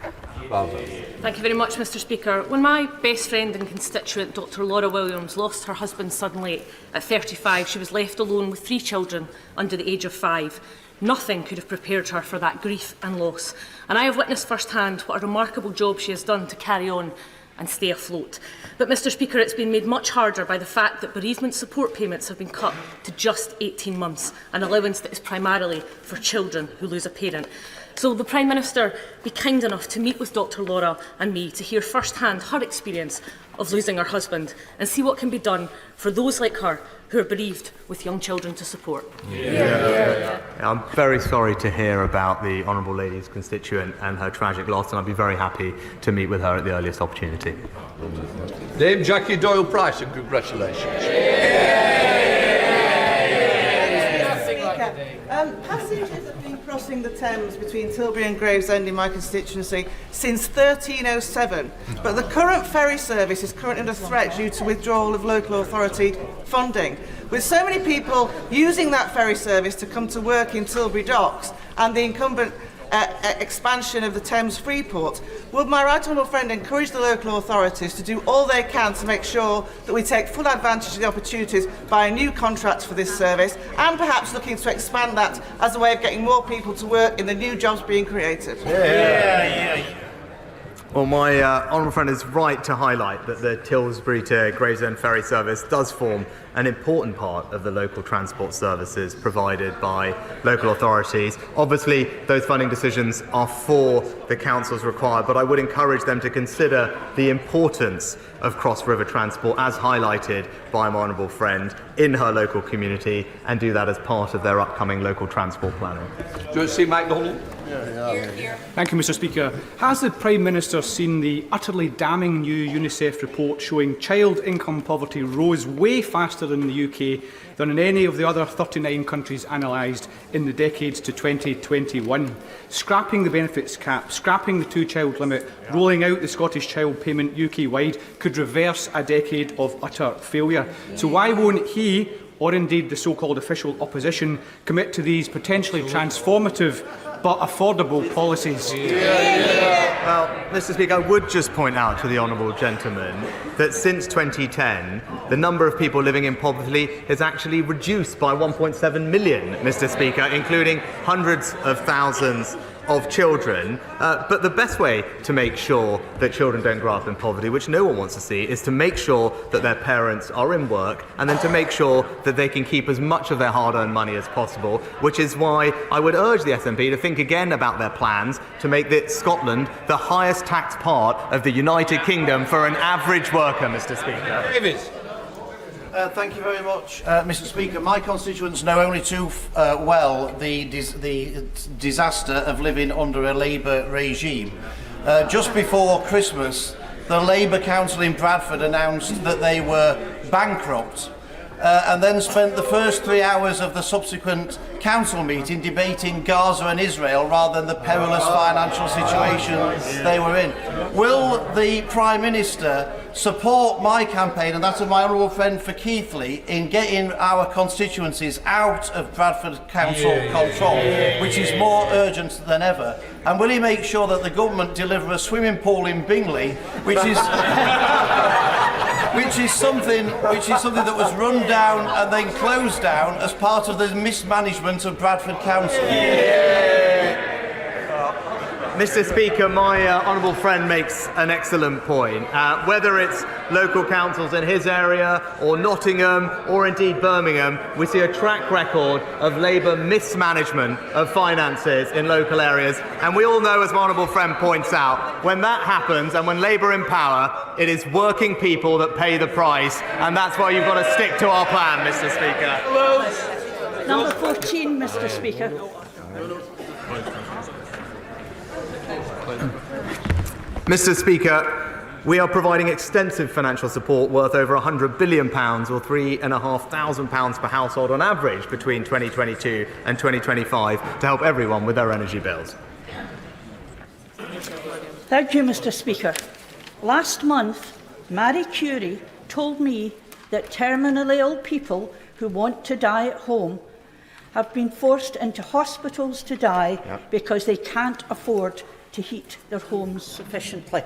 S4: Thank you very much, Mr. Speaker. When my best friend and constituent, Dr. Laura Williams, lost her husband suddenly at 35, she was left alone with 3 children under the age of 5. Nothing could have prepared her for that grief and loss. And I have witnessed firsthand what a remarkable job she has done to carry on and stay afloat. But, Mr. Speaker, it's been made much harder by the fact that bereavement support payments have been cut to just 18 months, an allowance that is primarily for children who lose a parent. So the Prime Minister be kind enough to meet with Dr. Laura and me to hear firsthand her experience of losing her husband and see what can be done for those like her who are bereaved with young children to support.
S7: I'm very sorry to hear about the honourable lady's constituent and her tragic loss, and I'd be very happy to meet with her at the earliest opportunity.
S3: Dame Jackie Doyle-Price, and congratulations.
S22: Passengers have been crossing the Thames between Tilbury and Gravesend in my constituency since 1307, but the current ferry service is currently under threat due to withdrawal of local authority funding. With so many people using that ferry service to come to work in Tilbury docks and the incumbent expansion of the Thames Freeport, would my right honourable friend encourage the local authorities to do all they can to make sure that we take full advantage of the opportunities by new contracts for this service, and perhaps looking to expand that as a way of getting more people to work in the new jobs being created?
S7: Well, my honourable friend is right to highlight that the Tilbury to Gravesend ferry service does form an important part of the local transport services provided by local authorities. Obviously, those funding decisions are for the councils required, but I would encourage them to consider the importance of cross-river transport as highlighted by my honourable friend in her local community, and do that as part of their upcoming local transport planning.
S3: Do you see MacDonald?
S23: Thank you, Mr. Speaker. Has the Prime Minister seen the utterly damning new UNICEF report showing child income poverty rose way faster in the UK than in any of the other 39 countries analysed in the decades to 2021? Scrapping the benefits cap, scrapping the 2-child limit, rolling out the Scottish Child Payment UK-wide could reverse a decade of utter failure. So why won't he, or indeed the so-called official opposition, commit to these potentially transformative but affordable policies?
S7: Well, Mr. Speaker, I would just point out to the honourable gentleman that since 2010, the number of people living in poverty has actually reduced by 1.7 million, Mr. Speaker, including hundreds of thousands of children. But the best way to make sure that children don't grow up in poverty, which no one wants to see, is to make sure that their parents are in work, and then to make sure that they can keep as much of their hard-earned money as possible, which is why I would urge the SNP to think again about their plans to make Scotland the highest taxed part of the United Kingdom for an average worker, Mr. Speaker.
S3: Davis.
S24: Thank you very much, Mr. Speaker. My constituents know only too well the disaster of living under a Labour regime. Just before Christmas, the Labour Council in Bradford announced that they were bankrupt. and then spent the first 3 hours of the subsequent council meeting debating Gaza and Israel rather than the perilous financial situation they were in. Will the Prime Minister support my campaign and that of my honourable friend for Keighley in getting our constituencies out of Bradford Council control, which is more urgent than ever? And will he make sure that the government deliver a swimming pool in Bingley, which is something that was run down and then closed down as part of the mismanagement of Bradford Council?
S7: Mr. Speaker, my honourable friend makes an excellent point. Whether it's local councils in his area or Nottingham or indeed Birmingham, we see a track record of Labour mismanagement of finances in local areas. And we all know, as my honourable friend points out, when that happens and when Labour in power, it is working people that pay the price. And that's why you've got to stick to our plan, Mr. Speaker.
S18: Number 14, Mr. Speaker.
S7: Mr. Speaker, we are providing extensive financial support worth over £100 billion or £3,500 per household on average between 2022 and 2025 to help everyone with their energy bills.
S18: Thank you, Mr. Speaker. Last month, Marie Curie told me that terminally ill people who want to die at home have been forced into hospitals to die because they can't afford to heat their homes sufficiently.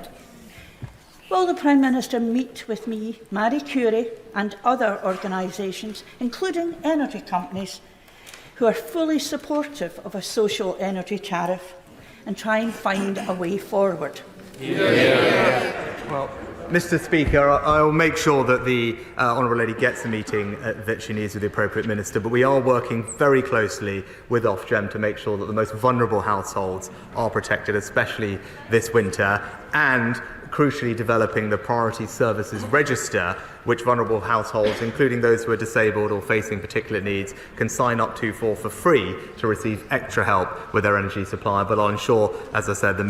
S18: Will the Prime Minister meet with me, Marie Curie and other organisations, including energy companies, who are fully supportive of a social energy tariff and try and find a way forward?
S7: Well, Mr. Speaker, I will make sure that the Honourable Lady gets the meeting that she needs with the appropriate minister, but we are working very closely with Ofgem to make sure that the most vulnerable households are protected, especially this winter, and crucially developing the Priority Services Register, which vulnerable households, including those who are disabled or facing particular needs, can sign up to for free to receive extra help with their energy supply. But I'll ensure, as I said, the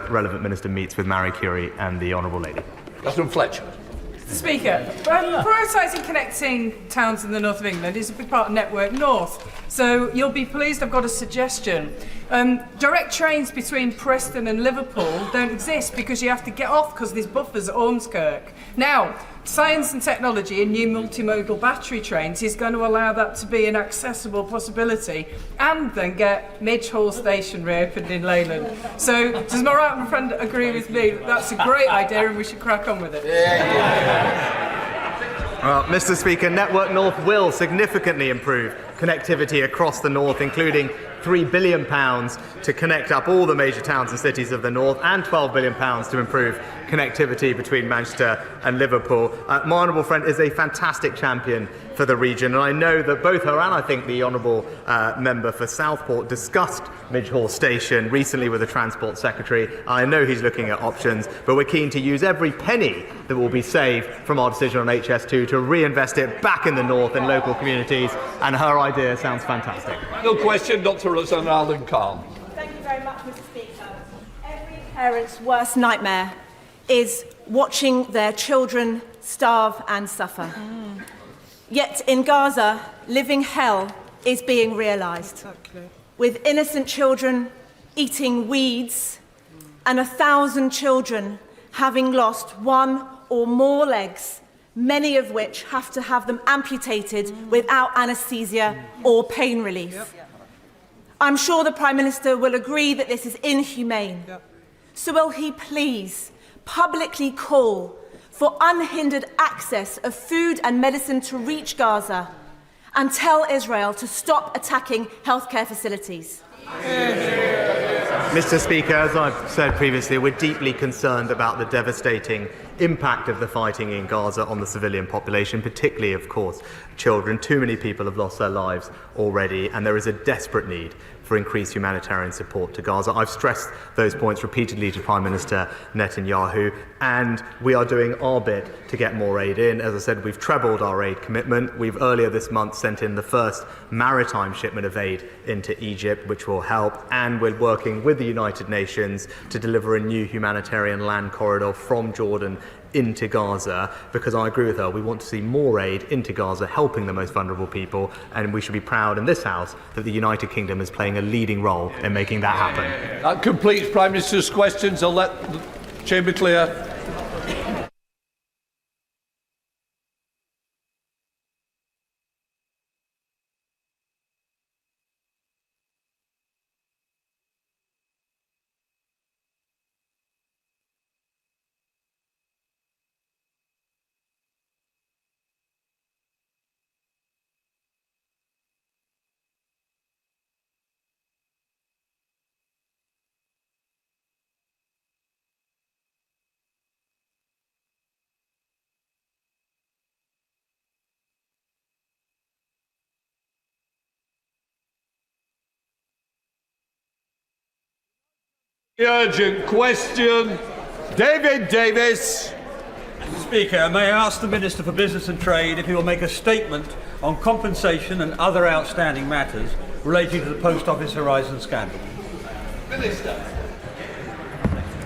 S7: relevant minister meets with Marie Curie and the Honourable Lady.
S3: Councillor Fletcher.
S1: Speaker, prioritising connecting towns in the north of England is a big part of Network North. So you'll be pleased I've got a suggestion. Direct trains between Preston and Liverpool don't exist because you have to get off because there's buffers at Ormskirk. Now, science and technology in new multimodal battery trains is going to allow that to be an accessible possibility and then get Midge Hall Station reopened in Leyland. So does my right friend agree with me that that's a great idea and we should crack on with it?
S7: Well, Mr. Speaker, Network North will significantly improve connectivity across the north, including £3 billion to connect up all the major towns and cities of the north and £12 billion to improve connectivity between Manchester and Liverpool. My honourable friend is a fantastic champion for the region, and I know that both her and I think the honourable member for Southport discussed Midge Hall Station recently with the Transport Secretary. I know he's looking at options, but we're keen to use every penny that will be saved from our decision on HS2 to reinvest it back in the north in local communities, and her idea sounds fantastic.
S3: No question, Dr. Rosanna Allen-Carr.
S2: Thank you very much, Mr. Speaker. Every parent's worst nightmare is watching their children starve and suffer. Yet in Gaza, living hell is being realised, with innocent children eating weeds and 1,000 children having lost one or more legs, many of which have to have them amputated without anaesthesia or pain relief. I'm sure the Prime Minister will agree that this is inhumane. So will he please publicly call for unhindered access of food and medicine to reach Gaza and tell Israel to stop attacking healthcare facilities?
S7: Mr. Speaker, as I've said previously, we're deeply concerned about the devastating impact of the fighting in Gaza on the civilian population, particularly, of course, children. Too many people have lost their lives already, and there is a desperate need for increased humanitarian support to Gaza. I've stressed those points repeatedly to Prime Minister Netanyahu, and we are doing our bit to get more aid in. As I said, we've trebled our aid commitment. We've earlier this month sent in the first maritime shipment of aid into Egypt, which will help, and we're working with the United Nations to deliver a new humanitarian land corridor from Jordan into Gaza, because I agree with her. We want to see more aid into Gaza, helping the most vulnerable people, and we should be proud in this House that the United Kingdom is playing a leading role in making that happen.
S3: That completes Prime Minister's questions. I'll let the chamber clear. Urgent question. David Davis.
S5: Mr. Speaker, may I ask the Minister for Business and Trade if he will make a statement on compensation and other outstanding matters relating to the Post Office Horizon scandal?
S3: Minister.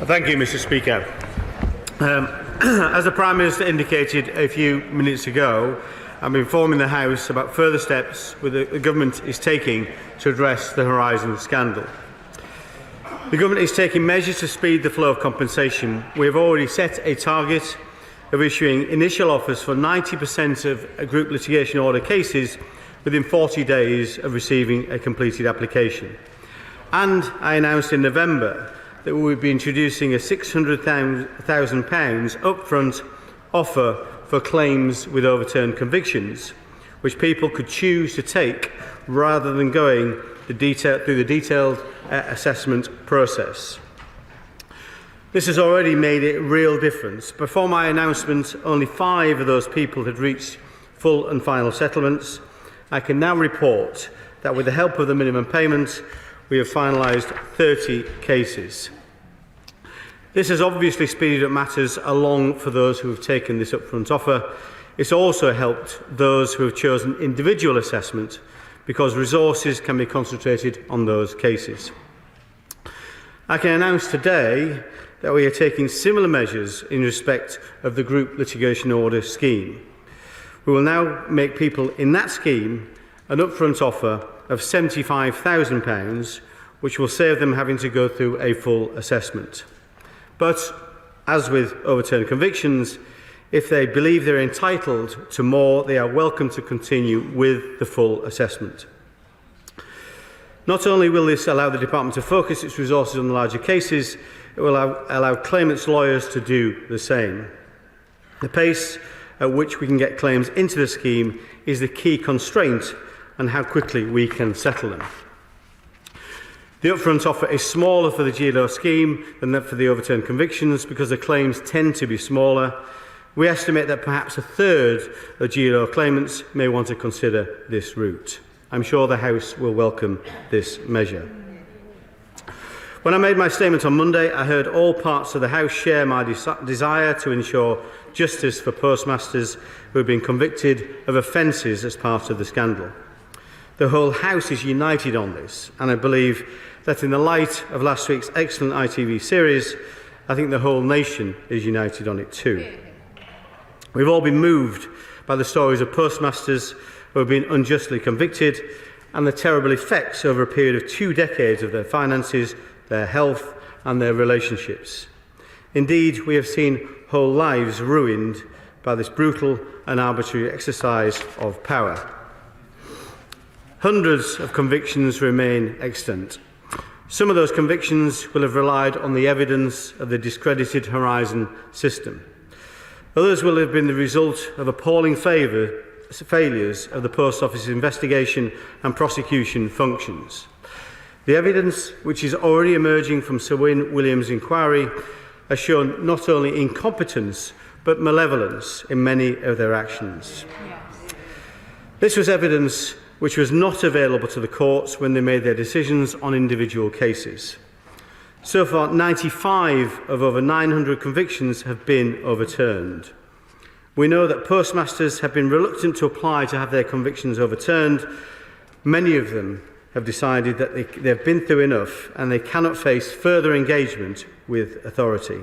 S9: Thank you, Mr. Speaker. As the Prime Minister indicated a few minutes ago, I'm informing the House about further steps the Government is taking to address the Horizon scandal. The Government is taking measures to speed the flow of compensation. We have already set a target of issuing initial offers for 90% of group litigation order cases within 40 days of receiving a completed application. And I announced in November that we would be introducing a £600,000 upfront offer for claims with overturned convictions, which people could choose to take rather than going through the detailed assessment process. This has already made a real difference. Before my announcement, only 5 of those people had reached full and final settlements. I can now report that with the help of the minimum payment, we have finalised 30 cases. This has obviously speeded up matters along for those who have taken this upfront offer. It's also helped those who have chosen individual assessment, because resources can be concentrated on those cases. I can announce today that we are taking similar measures in respect of the group litigation order scheme. We will now make people in that scheme an upfront offer of £75,000, which will save them having to go through a full assessment. But, as with overturned convictions, if they believe they're entitled to more, they are welcome to continue with the full assessment. Not only will this allow the Department to focus its resources on the larger cases, it will allow claimants' lawyers to do the same. The pace at which we can get claims into the scheme is the key constraint on how quickly we can settle them. The upfront offer is smaller for the GLO scheme than that for the overturned convictions because the claims tend to be smaller. We estimate that perhaps a third of GLO claimants may want to consider this route. I'm sure the House will welcome this measure. When I made my statement on Monday, I heard all parts of the House share my desire to ensure justice for postmasters who have been convicted of offences as part of the scandal. The whole House is united on this, and I believe that in the light of last week's excellent ITV series, I think the whole nation is united on it too. We've all been moved by the stories of postmasters who have been unjustly convicted and the terrible effects over a period of 2 decades of their finances, their health and their relationships. Indeed, we have seen whole lives ruined by this brutal and arbitrary exercise of power. Hundreds of convictions remain extant. Some of those convictions will have relied on the evidence of the discredited Horizon system. Others will have been the result of appalling failures of the Post Office's investigation and prosecution functions. The evidence, which is already emerging from Sir Wyn Williams' inquiry, has shown not only incompetence but malevolence in many of their actions. This was evidence which was not available to the courts when they made their decisions on individual cases. So far, 95 of over 900 convictions have been overturned. We know that postmasters have been reluctant to apply to have their convictions overturned. Many of them have decided that they've been through enough and they cannot face further engagement with authority.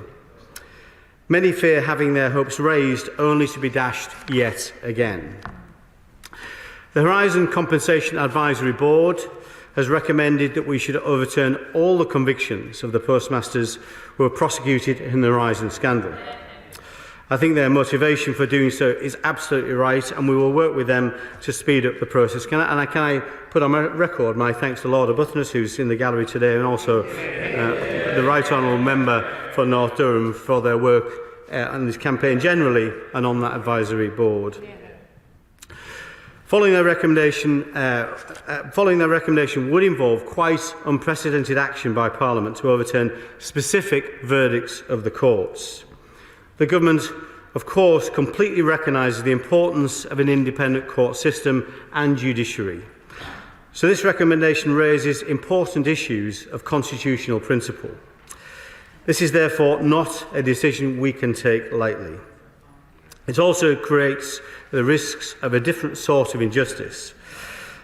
S9: Many fear having their hopes raised only to be dashed yet again. The Horizon Compensation Advisory Board has recommended that we should overturn all the convictions of the postmasters who were prosecuted in the Horizon scandal. I think their motivation for doing so is absolutely right, and we will work with them to speed up the process. Can I put on record my thanks to Lord Arbuthnot, who's in the gallery today, and also the Right Honourable Member for North Durham for their work on this campaign generally and on that advisory board. Following their recommendation would involve quite unprecedented action by Parliament to overturn specific verdicts of the courts. The Government, of course, completely recognises the importance of an independent court system and judiciary. So this recommendation raises important issues of constitutional principle. This is therefore not a decision we can take lightly. It also creates the risks of a different sort of injustice.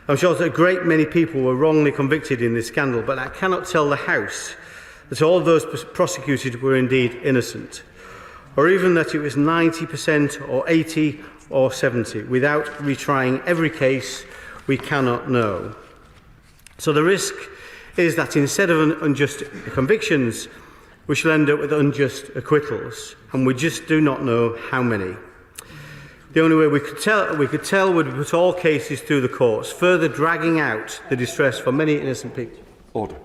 S9: I'm sure that a great many people were wrongly convicted in this scandal, but I cannot tell the House that all of those prosecuted were indeed innocent, or even that it was 90% or 80 or 70. Without retrying every case, we cannot know. So the risk is that instead of unjust convictions, we shall end up with unjust acquittals, and we just do not know how many. The only way we could tell would be to put all cases through the courts, further dragging out the distress for many innocent people.
S3: Order.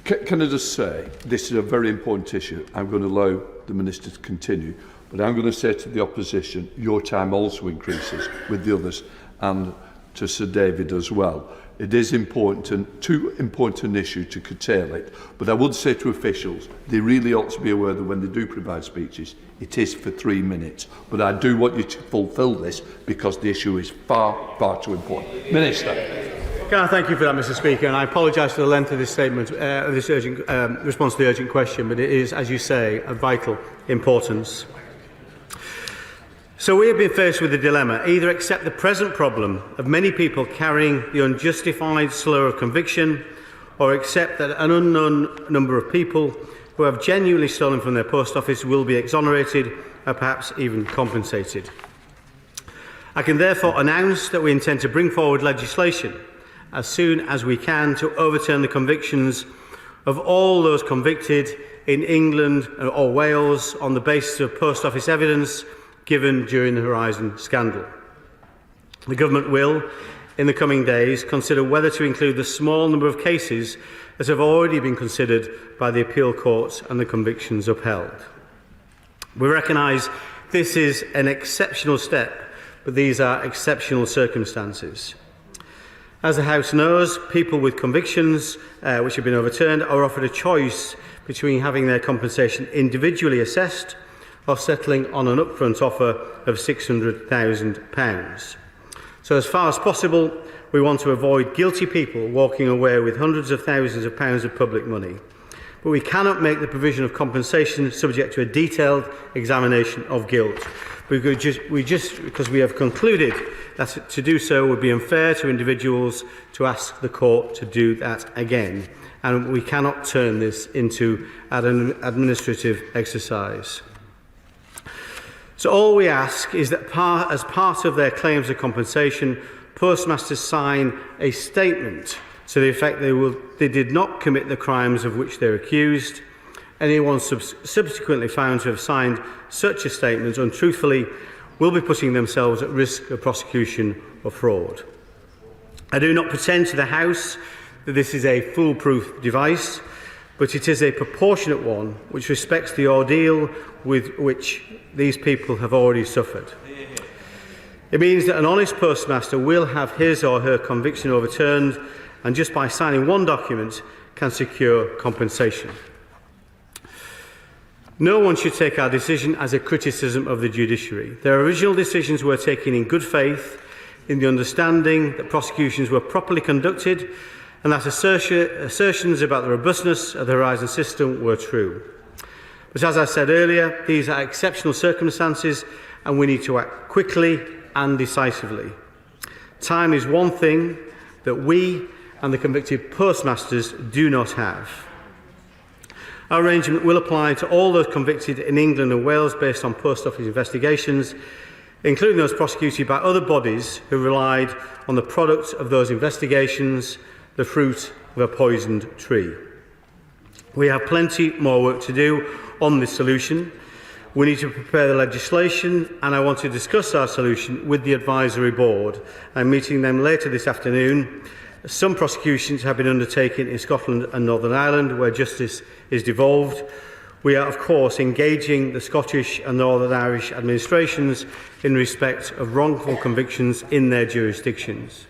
S3: Can I just say, this is a very important issue. I'm going to allow the Minister to continue, but I'm going to say to the opposition, your time also increases with the others, and to Sir David as well. It is important, too important an issue to curtail it, but I would say to officials, they really ought to be aware that when they do provide speeches, it is for 3 minutes. But I do want you to fulfil this because the issue is far, far too important. Minister.
S9: Can I thank you for that, Mr. Speaker, and I apologise for the length of this statement, this urgent response to the urgent question, but it is, as you say, of vital importance. So we have been faced with a dilemma: either accept the present problem of many people carrying the unjustified slur of conviction, or accept that an unknown number of people who have genuinely stolen from their post office will be exonerated or perhaps even compensated. I can therefore announce that we intend to bring forward legislation as soon as we can to overturn the convictions of all those convicted in England or Wales on the basis of post office evidence given during the Horizon scandal. The Government will, in the coming days, consider whether to include the small number of cases that have already been considered by the appeal courts and the convictions upheld. We recognise this is an exceptional step, but these are exceptional circumstances. As the House knows, people with convictions which have been overturned are offered a choice between having their compensation individually assessed or settling on an upfront offer of £600,000. So as far as possible, we want to avoid guilty people walking away with hundreds of thousands of pounds of public money. But we cannot make the provision of compensation subject to a detailed examination of guilt. Because we have concluded that to do so would be unfair to individuals to ask the court to do that again. And we cannot turn this into an administrative exercise. So all we ask is that as part of their claims of compensation, postmasters sign a statement to the effect they did not commit the crimes of which they're accused. Anyone subsequently found to have signed such a statement untruthfully will be putting themselves at risk of prosecution or fraud. I do not pretend to the House that this is a foolproof device, but it is a proportionate one which respects the ordeal with which these people have already suffered. It means that an honest postmaster will have his or her conviction overturned, and just by signing one document can secure compensation. No one should take our decision as a criticism of the judiciary. Their original decisions were taken in good faith, in the understanding that prosecutions were properly conducted and that assertions about the robustness of the Horizon system were true. But as I said earlier, these are exceptional circumstances and we need to act quickly and decisively. Time is one thing that we and the convicted postmasters do not have. Our arrangement will apply to all those convicted in England and Wales based on post office investigations, including those prosecuted by other bodies who relied on the product of those investigations, the fruit of a poisoned tree. We have plenty more work to do on this solution. We need to prepare the legislation, and I want to discuss our solution with the advisory board. I'm meeting them later this afternoon. Some prosecutions have been undertaken in Scotland and Northern Ireland, where justice is devolved. We are, of course, engaging the Scottish and Northern Irish administrations in respect of wrongful convictions in their jurisdictions.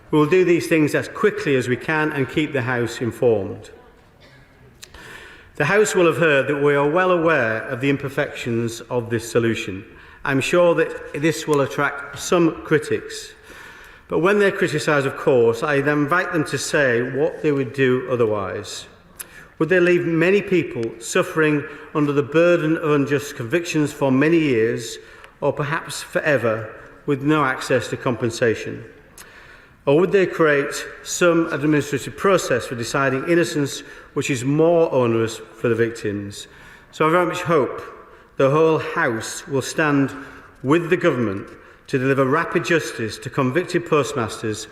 S9: We will do these things as quickly as we can and keep the House informed. The House will have heard that we are well aware of the imperfections of this solution. I'm sure that this will attract some critics. But when they criticise, of course, I then invite them to say what they would do otherwise. Would they leave many people suffering under the burden of unjust convictions for many years, or perhaps forever, with no access to compensation? Or would they create some administrative process for deciding innocence which is more onerous for the victims? So I very much hope the whole House will stand with the government to deliver rapid justice to convicted postmasters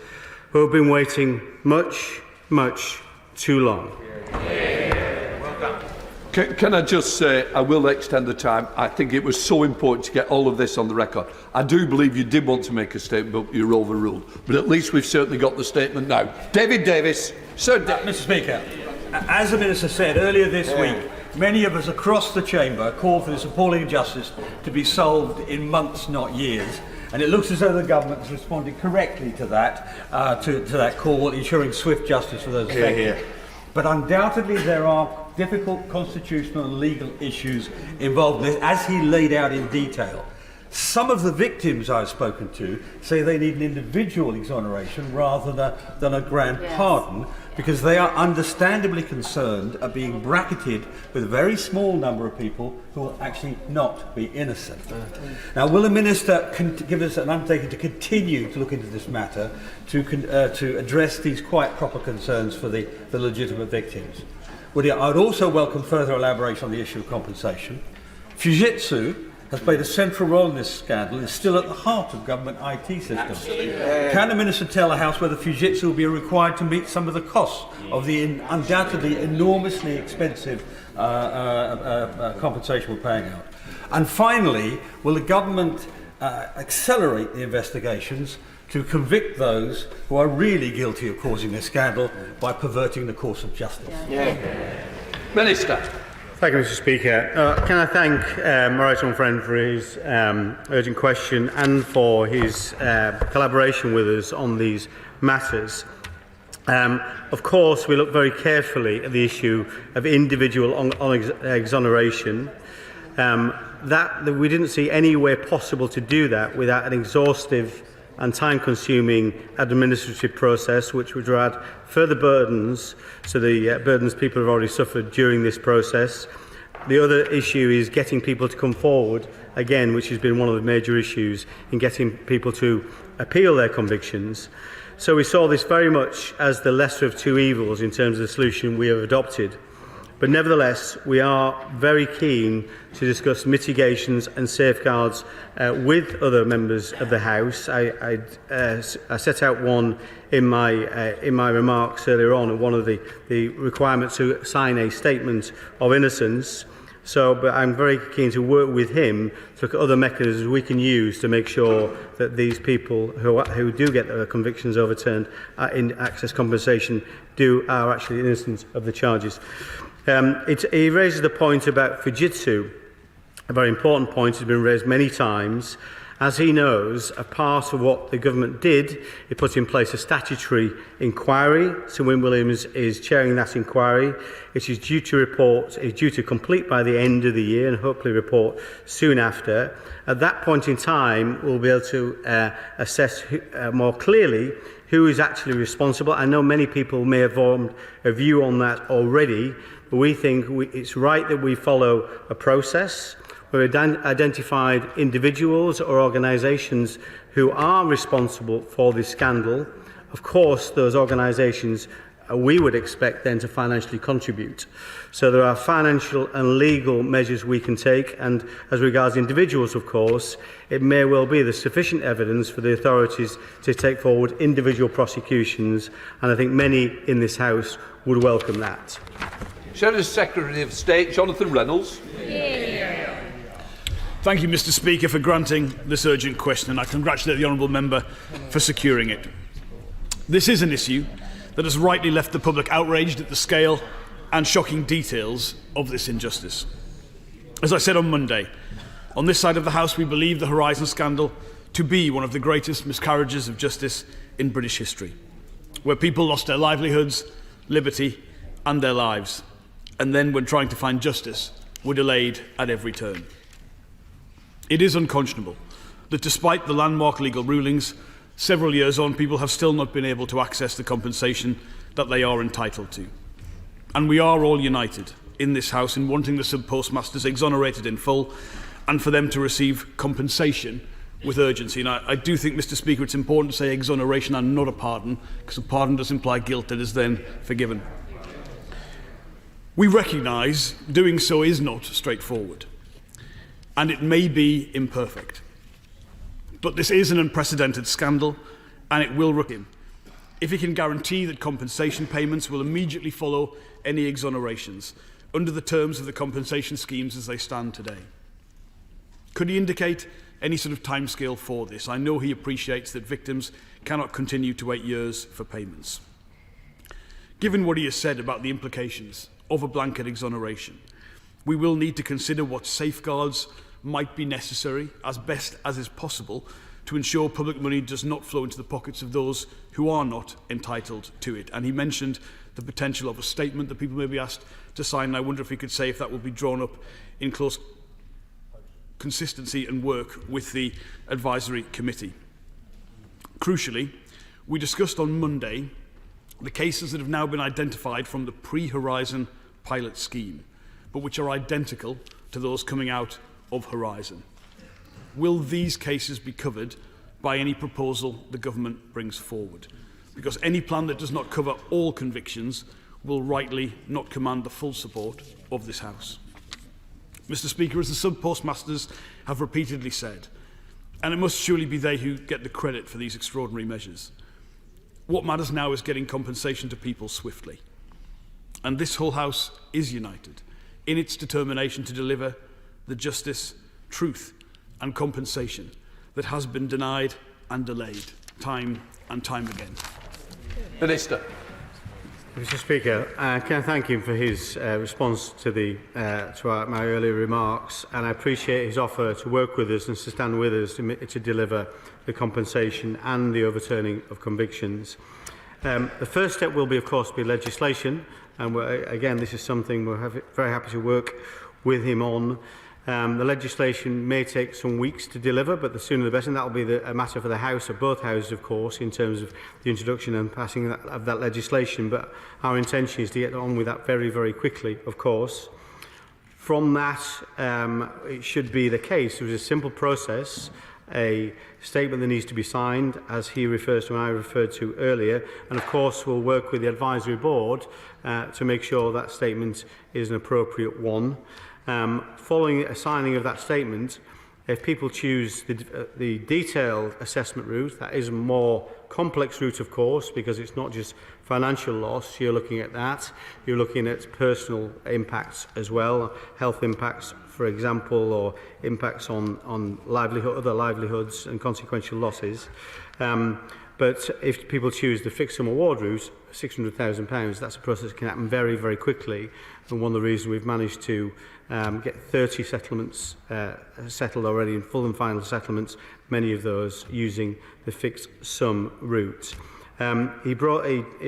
S9: who have been waiting much, much too long.
S3: Can I just say, I will extend the time. I think it was so important to get all of this on the record. I do believe you did want to make a statement, but you're overruled. But at least we've certainly got the statement now. David Davis. Sir
S5: Mr. Speaker, as the Minister said earlier this week, many of us across the Chamber called for this appalling injustice to be solved in months, not years. And it looks as though the government has responded correctly to that, to that call, ensuring swift justice for those affected. But undoubtedly there are difficult constitutional and legal issues involved in this, as he laid out in detail. Some of the victims I've spoken to say they need an individual exoneration rather than a grand pardon, because they are understandably concerned at being bracketed with a very small number of people who will actually not be innocent. Now, will the Minister give us an undertaking to continue to look into this matter to address these quite proper concerns for the legitimate victims? I would also welcome further elaboration on the issue of compensation. Fujitsu has played a central role in this scandal and is still at the heart of government IT systems. Can the Minister tell the House whether Fujitsu will be required to meet some of the costs of the undoubtedly enormously expensive compensation we're paying out? And finally, will the government accelerate the investigations to convict those who are really guilty of causing this scandal by perverting the course of justice?
S3: Minister.
S9: Thank you, Mr. Speaker. Can I thank my right honourable friend for his urgent question and for his collaboration with us on these matters. Of course, we look very carefully at the issue of individual exoneration. That we didn't see any way possible to do that without an exhaustive and time-consuming administrative process, which would add further burdens to the burdens people have already suffered during this process. The other issue is getting people to come forward, again, which has been one of the major issues in getting people to appeal their convictions. So we saw this very much as the lesser of two evils in terms of the solution we have adopted. But nevertheless, we are very keen to discuss mitigations and safeguards with other members of the House. I set out one in my remarks earlier on, and one of the requirements to sign a statement of innocence. But I'm very keen to work with him to look at other mechanisms we can use to make sure that these people who do get their convictions overturned in access compensation are actually innocent of the charges. He raises the point about Fujitsu, a very important point. Has been raised many times. As he knows, a part of what the government did, it put in place a statutory inquiry. Sir Win Williams is chairing that inquiry. It is due to complete by the end of the year and hopefully report soon after. At that point in time, we'll be able to assess more clearly who is actually responsible. I know many people may have formed a view on that already, but we think it's right that we follow a process. We've identified individuals or organisations who are responsible for this scandal. Of course, those organisations we would expect then to financially contribute. So there are financial and legal measures we can take, and as regards individuals, of course, it may well be there's sufficient evidence for the authorities to take forward individual prosecutions, and I think many in this House would welcome that.
S3: Shadow Secretary of State Jonathan Reynolds.
S10: Thank you, Mr. Speaker, for granting this urgent question, and I congratulate the honourable member for securing it. This is an issue that has rightly left the public outraged at the scale and shocking details of this injustice. As I said on Monday, on this side of the House we believe the Horizon scandal to be one of the greatest miscarriages of justice in British history, where people lost their livelihoods, liberty and their lives, and then when trying to find justice were delayed at every turn. It is unconscionable that despite the landmark legal rulings, several years on, people have still not been able to access the compensation that they are entitled to. And we are all united in this House in wanting the sub-postmasters exonerated in full and for them to receive compensation with urgency. And I do think, Mr. Speaker, it's important to say exoneration and not a pardon, because a pardon does imply guilt that is then forgiven. We recognise doing so is not straightforward, and it may be imperfect. But this is an unprecedented scandal, and it will rock him if he can guarantee that compensation payments will immediately follow any exonerations under the terms of the compensation schemes as they stand today. Could he indicate any sort of timescale for this? I know he appreciates that victims cannot continue to wait years for payments. Given what he has said about the implications of a blanket exoneration, we will need to consider what safeguards might be necessary, as best as is possible, to ensure public money does not flow into the pockets of those who are not entitled to it. And he mentioned the potential of a statement that people may be asked to sign, and I wonder if he could say if that will be drawn up in close consistency and work with the advisory committee. Crucially, we discussed on Monday the cases that have now been identified from the pre-Horizon pilot scheme, but which are identical to those coming out of Horizon. Will these cases be covered by any proposal the government brings forward? Because any plan that does not cover all convictions will rightly not command the full support of this House. Mr. Speaker, as the sub-postmasters have repeatedly said, and it must surely be they who get the credit for these extraordinary measures, what matters now is getting compensation to people swiftly. And this whole House is united in its determination to deliver the justice, truth and compensation that has been denied and delayed time and time again.
S3: Minister.
S9: Mr. Speaker, can I thank him for his response to my earlier remarks, and I appreciate his offer to work with us and to stand with us to deliver the compensation and the overturning of convictions. The first step will be, of course, legislation, and again, this is something we're very happy to work with him on. The legislation may take some weeks to deliver, but the sooner the better, and that will be a matter for the House, of both Houses, of course, in terms of the introduction and passing of that legislation. But our intention is to get on with that very, very quickly, of course. From that, it should be the case. There is a simple process, a statement that needs to be signed, as he refers to and I referred to earlier, and of course we'll work with the advisory board to make sure that statement is an appropriate one. Following a signing of that statement, if people choose the detailed assessment route, that is a more complex route, of course, because it's not just financial loss. You're looking at that. You're looking at personal impacts as well, health impacts, for example, or impacts on other livelihoods and consequential losses. But if people choose the fixed sum award route, £600,000, that's a process that can happen very, very quickly. And one of the reasons we've managed to get 30 settlements settled already in full and final settlements, many of those using the fixed sum route. He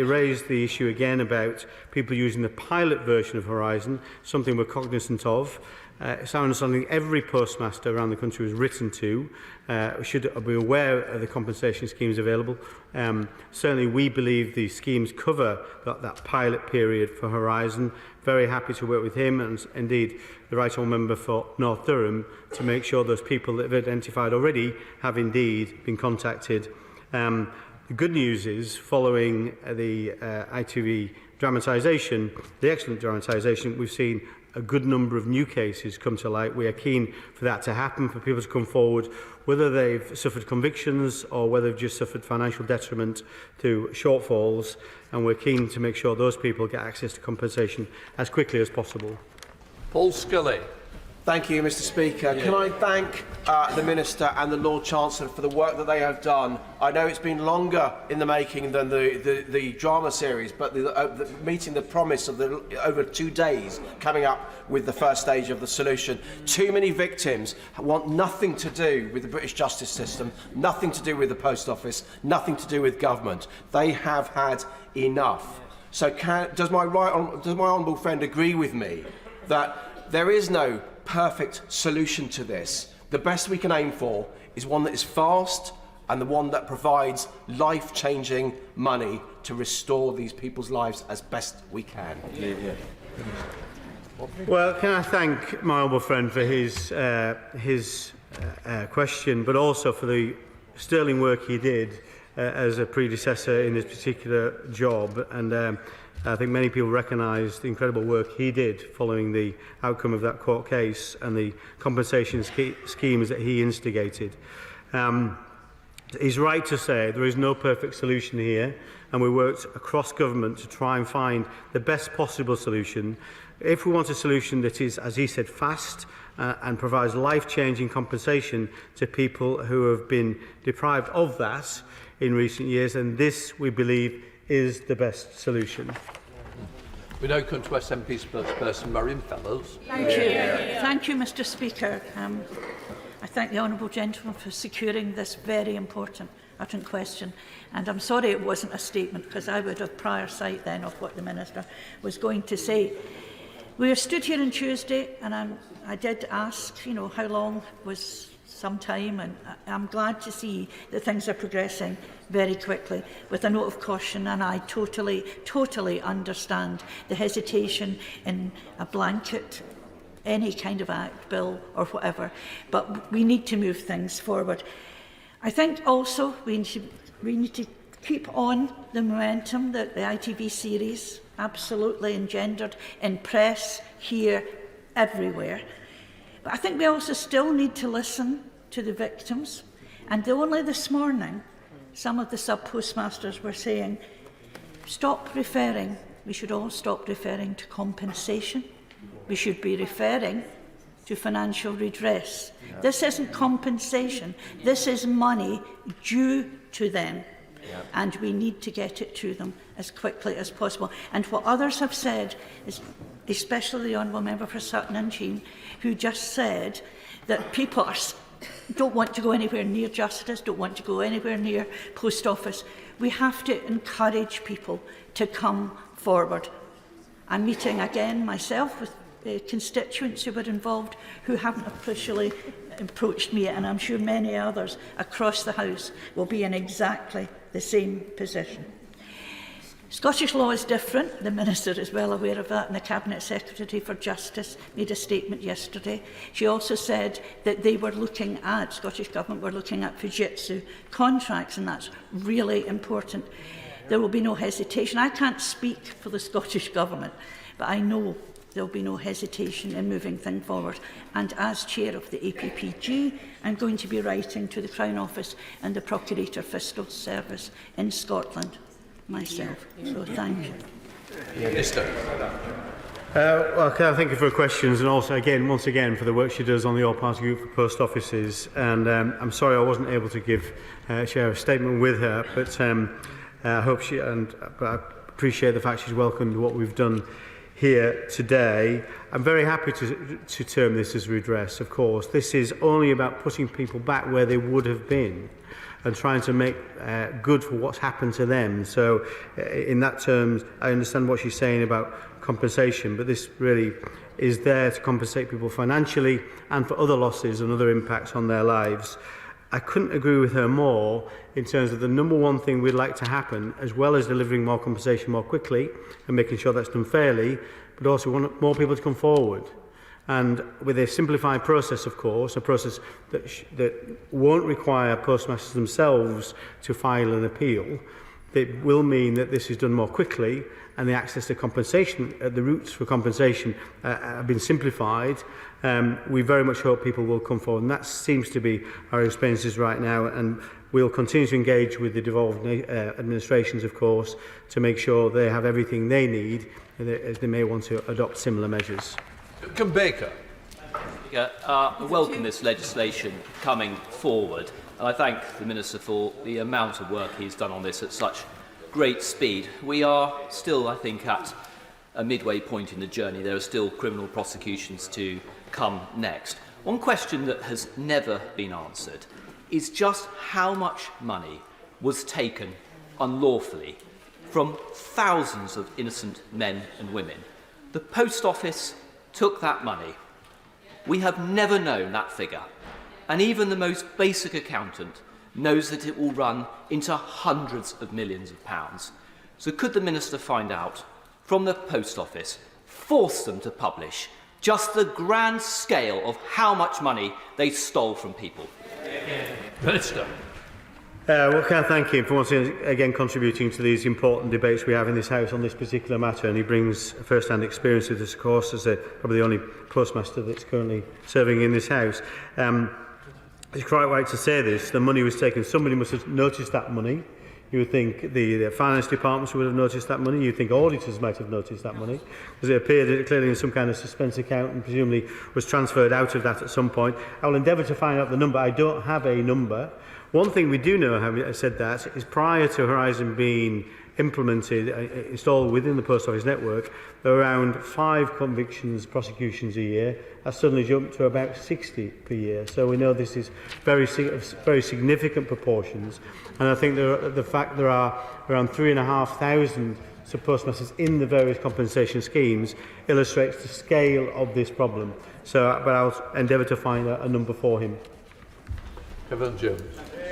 S9: raised the issue again about people using the pilot version of Horizon, something we're cognizant of. It's our understanding every postmaster around the country was written to should be aware of the compensation schemes available. Certainly we believe the schemes cover that pilot period for Horizon. Very happy to work with him and indeed the Right Honourable Member for North Durham to make sure those people that have identified already have indeed been contacted. The good news is, following the ITV dramatisation, the excellent dramatisation, we've seen a good number of new cases come to light. We are keen for that to happen, for people to come forward, whether they've suffered convictions or whether they've just suffered financial detriment through shortfalls, and we're keen to make sure those people get access to compensation as quickly as possible.
S3: Paul Scully.
S11: Thank you, Mr. Speaker. Can I thank the Minister and the Lord Chancellor for the work that they have done? I know it's been longer in the making than the drama series, but meeting the promise of over 2 days coming up with the first stage of the solution. Too many victims want nothing to do with the British justice system, nothing to do with the Post Office, nothing to do with government. They have had enough. So does my honourable friend agree with me that there is no perfect solution to this? The best we can aim for is one that is fast and the one that provides life-changing money to restore these people's lives as best we can.
S9: Well, can I thank my honourable friend for his question, but also for the sterling work he did as a predecessor in this particular job, and I think many people recognise the incredible work he did following the outcome of that court case and the compensation schemes that he instigated. He's right to say there is no perfect solution here, and we worked across government to try and find the best possible solution. If we want a solution that is, as he said, fast and provides life-changing compensation to people who have been deprived of that in recent years, and this, we believe, is the best solution.
S3: We now come to SNP spokesperson Marion Fellows.
S12: Thank you. Thank you, Mr. Speaker. I thank the honourable gentleman for securing this very important urgent question. And I'm sorry it wasn't a statement, because I would have prior sight then of what the Minister was going to say. We were stood here on Tuesday, and I did ask, how long was some time, and I'm glad to see that things are progressing very quickly, with a note of caution, and I totally understand the hesitation in a blanket, any kind of act, bill or whatever, but we need to move things forward. I think also we need to keep on the momentum that the ITV series absolutely engendered in press, here, everywhere. But I think we also still need to listen to the victims. And only this morning, some of the sub-postmasters were saying, we should all stop referring to compensation. We should be referring to financial redress. Yeah. This isn't compensation. This is money due to them. Yeah. And we need to get it to them as quickly as possible. And what others have said, is, especially the Honourable Member for Sutton and Sheen, who just said that people don't want to go anywhere near justice, don't want to go anywhere near Post Office. We have to encourage people to come forward. I'm meeting again myself with constituents who were involved who haven't officially approached me, and I'm sure many others across the House will be in exactly the same position. Scottish law is different. The Minister is well aware of that, and the Cabinet Secretary for Justice made a statement yesterday. She also said that they were looking at, Scottish Government were looking at Fujitsu contracts, and that's really important. There will be no hesitation. I can't speak for the Scottish Government, but I know there will be no hesitation in moving things forward. And as Chair of the APPG, I'm going to be writing to the Crown Office and the Procurator Fiscal Service in Scotland myself. So thank you.
S3: Minister.
S9: Well, can I thank you for your questions, and also once again for the work she does on the all-party group for post offices. And I'm sorry I wasn't able to share a statement with her, but I hope but I appreciate the fact she's welcomed what we've done here today. I'm very happy to term this as redress, of course. This is only about putting people back where they would have been and trying to make good for what's happened to them. So in that terms, I understand what she's saying about compensation, but this really is there to compensate people financially and for other losses and other impacts on their lives. I couldn't agree with her more in terms of the number one thing we'd like to happen, as well as delivering more compensation more quickly and making sure that's done fairly, but also we want more people to come forward. And with a simplified process, of course, a process that won't require postmasters themselves to file an appeal, it will mean that this is done more quickly, and the access to compensation, the routes for compensation have been simplified. We very much hope people will come forward, and that seems to be our experiences right now, and we'll continue to engage with the devolved administrations, of course, to make sure they have everything they need, as they may want to adopt similar measures.
S3: Can Baker?
S6: I welcome this legislation coming forward, and I thank the Minister for the amount of work he's done on this at such great speed. We are still, I think, at a midway point in the journey. There are still criminal prosecutions to come next. One question that has never been answered is just how much money was taken unlawfully from thousands of innocent men and women. The Post Office took that money. We have never known that figure, and even the most basic accountant knows that it will run into hundreds of millions of pounds. So could the Minister find out from the Post Office, force them to publish just the grand scale of how much money they stole from people?
S3: Minister.
S9: Well, can I thank him for once again contributing to these important debates we have in this House on this particular matter, and he brings first-hand experience with this, of course, as probably the only postmaster that's currently serving in this House. It's quite right to say this. The money was taken. Somebody must have noticed that money. You would think the finance departments would have noticed that money. You would think auditors might have noticed that money, because it appeared clearly in some kind of suspense account and presumably was transferred out of that at some point. I will endeavour to find out the number. I don't have a number. One thing we do know, having said that, is prior to Horizon being implemented, installed within the Post Office network, there were around 5 convictions, prosecutions a year. That suddenly jumped to about 60 per year. So we know this is very significant proportions. And I think the fact there are around 3,500 postmasters in the various compensation schemes illustrates the scale of this problem. So, but I'll endeavour to find a number for him.
S3: Kevin Jones.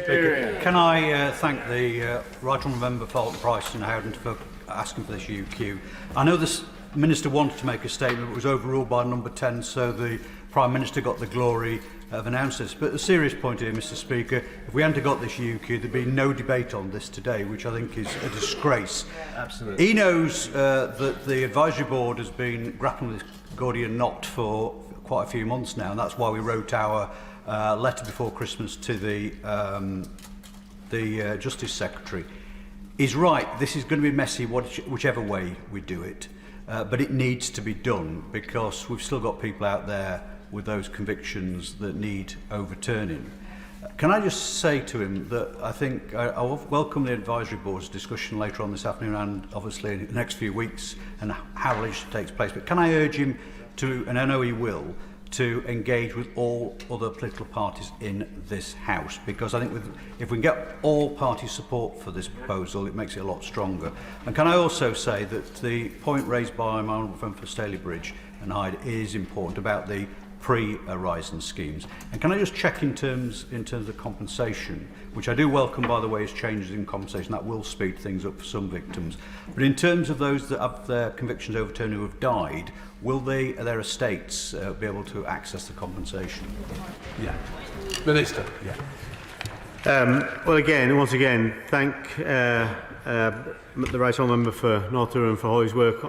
S5: Can I thank the Right Honourable Member for Price and Howden for asking for this UQ. I know the Minister wanted to make a statement, but was overruled by number 10, so the Prime Minister got the glory of announcing this. But the serious point here, Mr Speaker, if we hadn't got this UQ, there'd be no debate on this today, which I think is a disgrace.
S11: Absolutely.
S5: He knows that the Advisory Board has been grappling with this Gordian knot for quite a few months now, and that's why we wrote our letter before Christmas to the Justice Secretary. He's right, this is going to be messy whichever way we do it, but it needs to be done because we've still got people out there with those convictions that need overturning. Can I just say to him that I think I welcome the Advisory Board's discussion later on this afternoon and obviously in the next few weeks and how the legislation takes place, but can I urge him to, and I know he will, to engage with all other political parties in this House, because I think if we can get all party support for this proposal, it makes it a lot stronger. And can I also say that the point raised by my honourable friend for Stalybridge and Hyde is important about the pre-Horizon schemes. And can I just check in terms of compensation, which I do welcome, by the way, is changes in compensation. That will speed things up for some victims. But in terms of those that have their convictions overturned who have died, will their estates be able to access the compensation?
S3: Yeah. Minister.
S5: Yeah.
S9: Well, once again, thank the Right Honourable Member for North Durham for all his work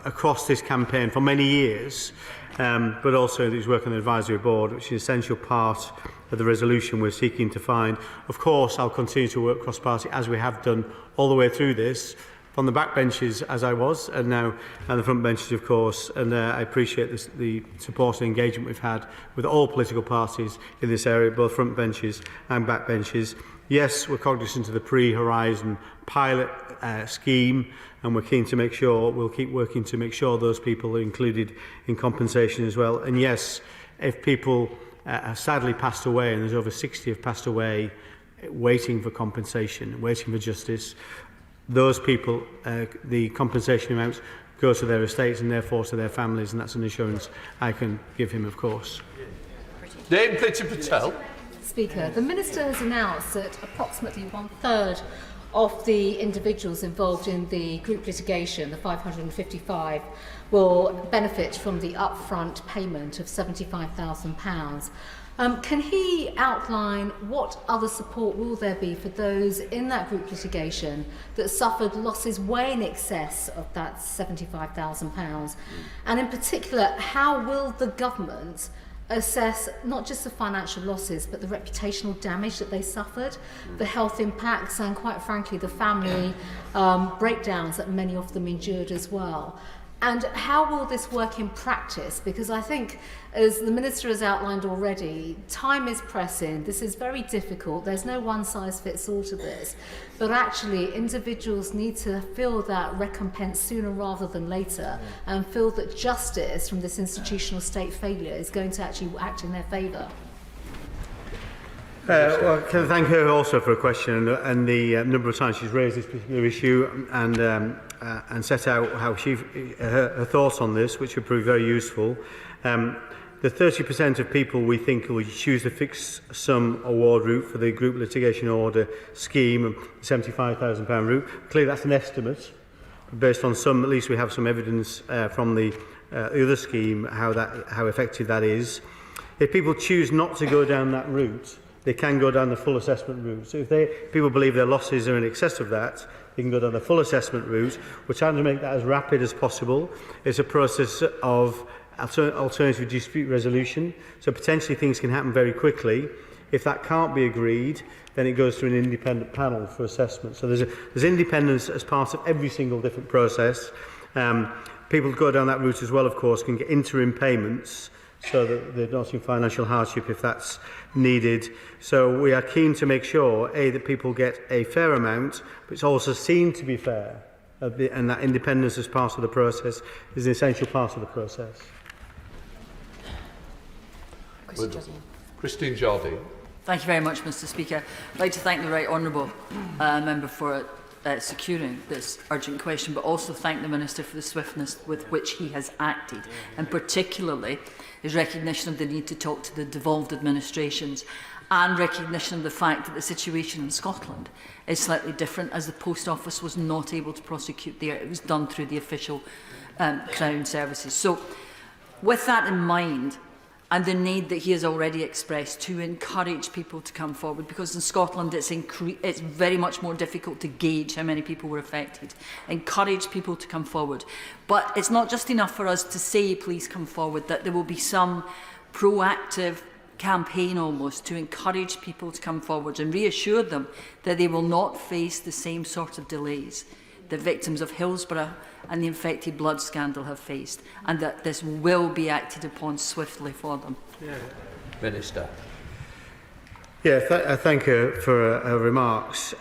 S9: across this campaign for many years, but also his work on the Advisory Board, which is an essential part of the resolution we're seeking to find. Of course, I'll continue to work cross-party as we have done all the way through this, from the back benches as I was, and now and the front benches, of course. And I appreciate the support and engagement we've had with all political parties in this area, both front benches and back benches. Yes, we're cognizant of the pre-Horizon pilot scheme, and we're keen to make sure, we'll keep working to make sure those people are included in compensation as well. And yes, if people have sadly passed away, and there's over 60 have passed away waiting for compensation, waiting for justice, those people, the compensation amounts go to their estates and therefore to their families, and that's an assurance I can give him, of course.
S3: Dame Priti Patel.
S8: Speaker. The Minister has announced that approximately 1/3 of the individuals involved in the group litigation, the 555, will benefit from the upfront payment of £75,000. Can he outline what other support will there be for those in that group litigation that suffered losses way in excess of that £75,000? And in particular, how will the government assess not just the financial losses but the reputational damage that they suffered, the health impacts and, quite frankly, the family breakdowns that many of them endured as well? And how will this work in practice? Because I think, as the Minister has outlined already, time is pressing. This is very difficult. There's no one-size-fits-all to this. But actually, individuals need to feel that recompense sooner rather than later, and feel that justice from this institutional state failure is going to actually act in their favour.
S9: Well, can I thank her also for a question and the number of times she's raised this particular issue and set out how her thoughts on this, which would prove very useful. The 30% of people we think will choose the fixed sum award route for the group litigation order scheme, the £75,000 route. Clearly, that's an estimate based on some. At least we have some evidence from the other scheme how effective that is. If people choose not to go down that route, they can go down the full assessment route. So if people believe their losses are in excess of that, they can go down the full assessment route. We're trying to make that as rapid as possible. It's a process of alternative dispute resolution, so potentially things can happen very quickly. If that can't be agreed, then it goes to an independent panel for assessment. So there's independence as part of every single different process. People who go down that route as well, of course, can get interim payments so that they're not in financial hardship if that's needed. So we are keen to make sure, A, that people get a fair amount, but it's also seen to be fair, and that independence as part of the process is an essential part of the process.
S3: Christine Jardine.
S13: Thank you very much, Mr. Speaker. I'd like to thank the Right Honourable Member for securing this urgent question, but also thank the Minister for the swiftness with which he has acted, and particularly his recognition of the need to talk to the devolved administrations and recognition of the fact that the situation in Scotland is slightly different, as the Post Office was not able to prosecute there. It was done through the official Crown services. So, with that in mind, and the need that he has already expressed to encourage people to come forward, because in Scotland it's very much more difficult to gauge how many people were affected. Encourage people to come forward. But it's not just enough for us to say, please come forward, that there will be some proactive campaign almost to encourage people to come forward and reassure them that they will not face the same sort of delays that victims of Hillsborough and the infected blood scandal have faced, and that this will be acted upon swiftly for them.
S3: Minister.
S9: Yeah, I thank her for her remarks.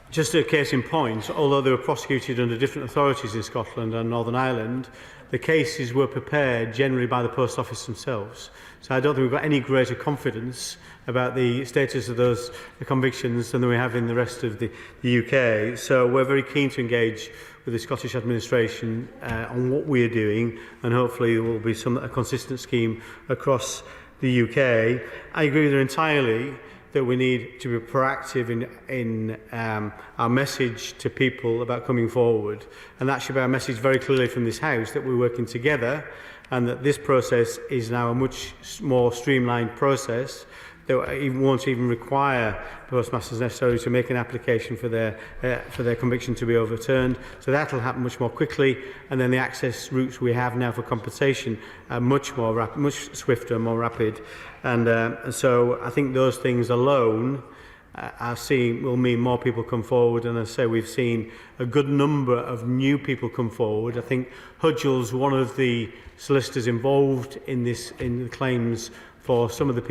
S9: Just a case in point, although they were prosecuted under different authorities in Scotland and Northern Ireland, the cases were prepared generally by the Post Office themselves. So I don't think we've got any greater confidence about the status of the convictions than we have in the rest of the UK. So we're very keen to engage with the Scottish administration on what we are doing, and hopefully there will be a consistent scheme across the UK. I agree with her entirely that we need to be proactive in our message to people about coming forward, and that should be our message very clearly from this House, that we're working together and that this process is now a much more streamlined process that won't even require postmasters necessarily to make an application for their conviction to be overturned. So that will happen much more quickly, and then the access routes we have now for compensation are much swifter and more rapid. And so I think those things alone will mean more people come forward, and as I say, we've seen a good number of new people come forward. I think Hudgell's one of the solicitors involved in the claims for some of the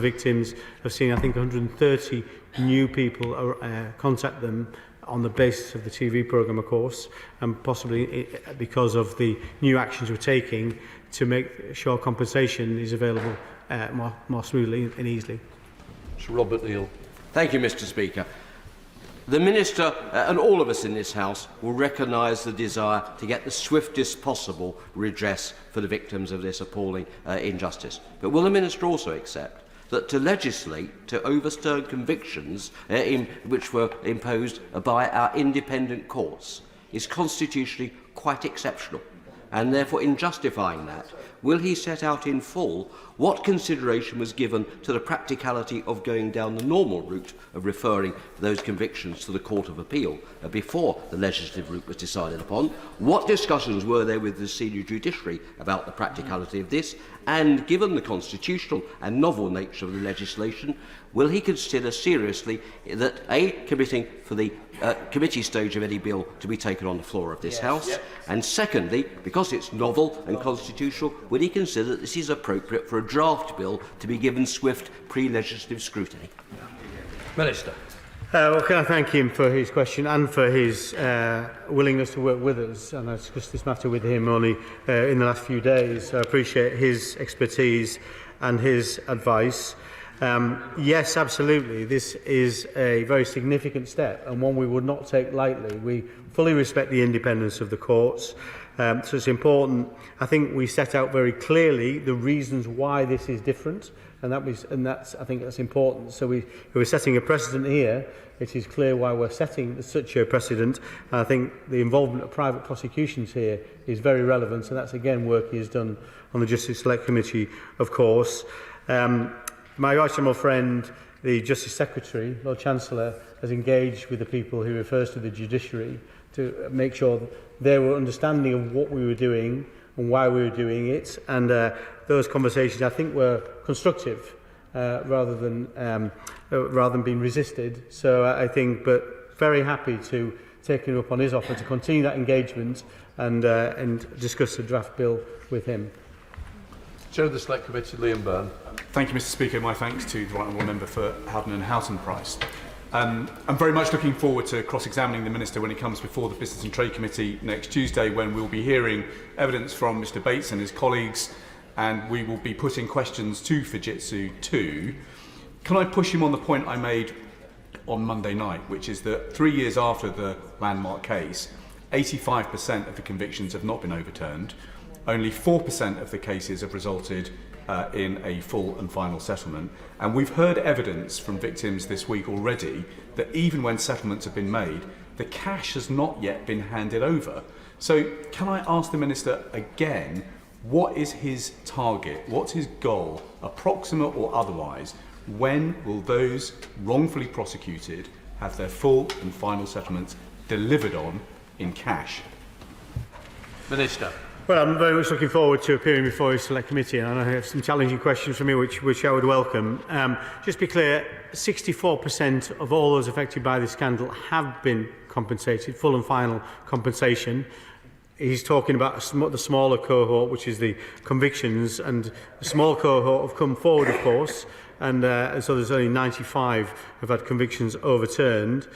S9: victims have seen, I think, 130 new people contact them on the basis of the TV programme, of course, and possibly because of the new actions we're taking to make sure compensation is available more smoothly and easily.
S3: Sir Robert Neal.
S14: Thank you, Mr. Speaker. The Minister and all of us in this House will recognise the desire to get the swiftest possible redress for the victims of this appalling injustice. But will the Minister also accept that to legislate to overturn convictions which were imposed by our independent courts is constitutionally quite exceptional. And therefore, in justifying that, will he set out in full what consideration was given to the practicality of going down the normal route of referring those convictions to the Court of Appeal before the legislative route was decided upon? What discussions were there with the senior judiciary about the practicality of this? And given the constitutional and novel nature of the legislation, will he consider seriously that A, committing for the committee stage of any bill to be taken on the floor of this House, and secondly, because it's novel and constitutional, will he consider that this is appropriate for a draft bill to be given swift pre-legislative scrutiny?
S3: Minister.
S9: Well, can I thank him for his question and for his willingness to work with us? And I discussed this matter with him only in the last few days. So I appreciate his expertise and his advice. Yes, absolutely. This is a very significant step and one we would not take lightly. We fully respect the independence of the courts. So it's important. I think we set out very clearly the reasons why this is different. I think that's important. So we're setting a precedent here. It is clear why we're setting such a precedent. And I think the involvement of private prosecutions here is very relevant, and that's again work he has done on the Justice Select Committee, of course. My right honourable friend, the Justice Secretary, Lord Chancellor, has engaged with the people he refers to the judiciary to make sure they were understanding of what we were doing and why we were doing it, and those conversations I think were constructive rather than being resisted. So I think, but very happy to take him up on his offer to continue that engagement and discuss the draft bill with him.
S3: Chair of the Select Committee, Liam Byrne.
S23: Thank you, Mr. Speaker. My thanks to the Right Honourable Member for Howden and Houghton Price. I'm very much looking forward to cross-examining the Minister when he comes before the Business and Trade Committee next Tuesday, when we'll be hearing evidence from Mr Bates and his colleagues, and we will be putting questions to Fujitsu too. Can I push him on the point I made on Monday night, which is that 3 years after the landmark case, 85% of the convictions have not been overturned. Only 4% of the cases have resulted in a full and final settlement. And we've heard evidence from victims this week already that even when settlements have been made, the cash has not yet been handed over. So can I ask the Minister again, what is his target? What's his goal, approximate or otherwise? When will those wrongfully prosecuted have their full and final settlements delivered on in cash?
S3: Minister.
S9: Well, I'm very much looking forward to appearing before his Select Committee, and I have some challenging questions for me which I would welcome. Just to be clear, 64% of all those affected by this scandal have been compensated, full and final compensation. He's talking about the smaller cohort, which is the convictions, and the small cohort have come forward, of course, and so there's only 95 have had convictions overturned.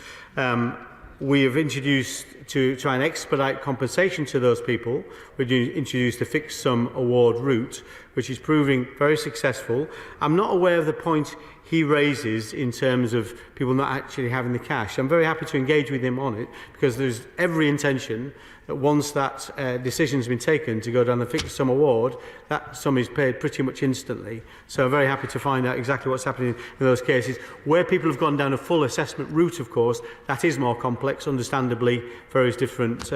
S9: We have introduced, to try and expedite compensation to those people, we've introduced the fixed sum award route, which is proving very successful. I'm not aware of the point he raises in terms of people not actually having the cash. I'm very happy to engage with him on it, because there's every intention that once that decision has been taken to go down the fixed sum award, that sum is paid pretty much instantly. So I'm very happy to find out exactly what's happening in those cases. Where people have gone down a full assessment route, of course, that is more complex, understandably, various different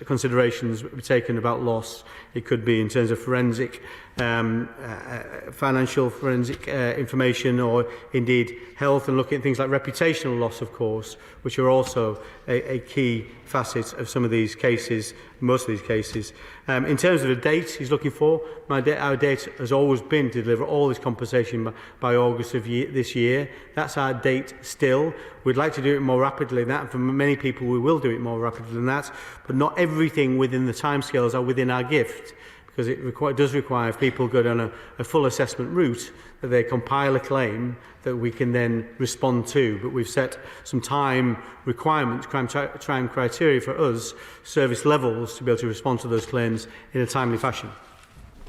S9: considerations will be taken about loss. It could be in terms of forensic, financial forensic information, or indeed health, and looking at things like reputational loss, of course, which are also a key facet of some of these cases, most of these cases. In terms of the date he's looking for, our date has always been to deliver all this compensation by August of this year. That's our date still. We'd like to do it more rapidly than that, and for many people we will do it more rapidly than that, but not everything within the timescales are within our gift, because it does require, if people go down a full assessment route, that they compile a claim that we can then respond to. But we've set some time requirements, time criteria for us, service levels, to be able to respond to those claims in a timely fashion.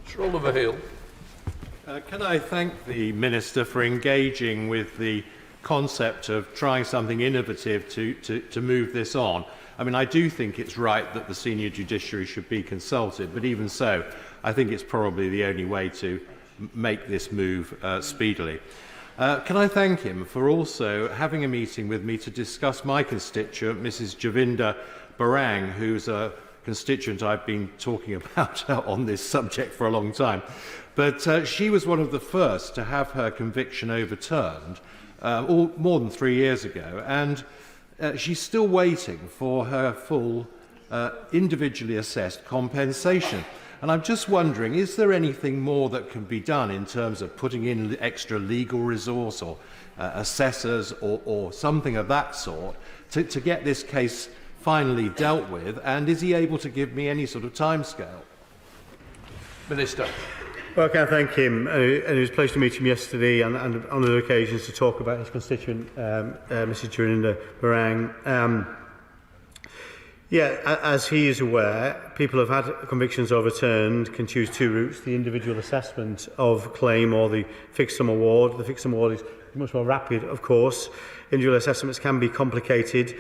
S3: Sir Oliver Hill.
S15: Can I thank the Minister for engaging with the concept of trying something innovative to move this on. I mean, I do think it's right that the senior judiciary should be consulted, but even so, I think it's probably the only way to make this move speedily. Can I thank him for also having a meeting with me to discuss my constituent, Mrs. Javinda Barang, who's a constituent I've been talking about on this subject for a long time. But she was one of the first to have her conviction overturned more than 3 years ago, and she's still waiting for her full individually assessed compensation. And I'm just wondering, is there anything more that can be done in terms of putting in extra legal resource or assessors or something of that sort to get this case finally dealt with? And is he able to give me any sort of timescale?
S3: Minister.
S9: Well, can I thank him? And it was a pleasure to meet him yesterday and on other occasions to talk about his constituent, Mrs. Javinda Barang. Yeah, as he is aware, people who have had convictions overturned can choose two routes: the individual assessment of claim or the fixed sum award. The fixed sum award is much more rapid, of course. Individual assessments can be complicated.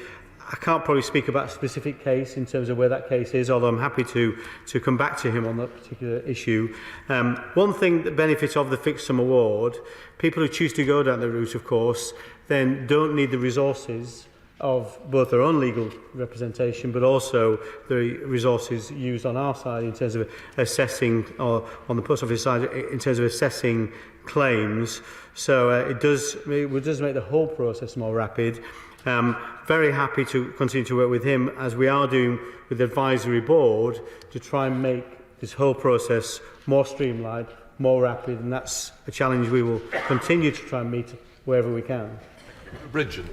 S9: I can't probably speak about a specific case in terms of where that case is, although I'm happy to come back to him on that particular issue. One thing, the benefit of the fixed sum award, people who choose to go down the route, of course, then don't need the resources of both their own legal representation, but also the resources used on our side in terms of assessing, or on the post office side, in terms of assessing claims. So it does make the whole process more rapid. Very happy to continue to work with him, as we are doing with the advisory board, to try and make this whole process more streamlined, more rapid, and that's a challenge we will continue to try and meet wherever we can.
S3: Bridget.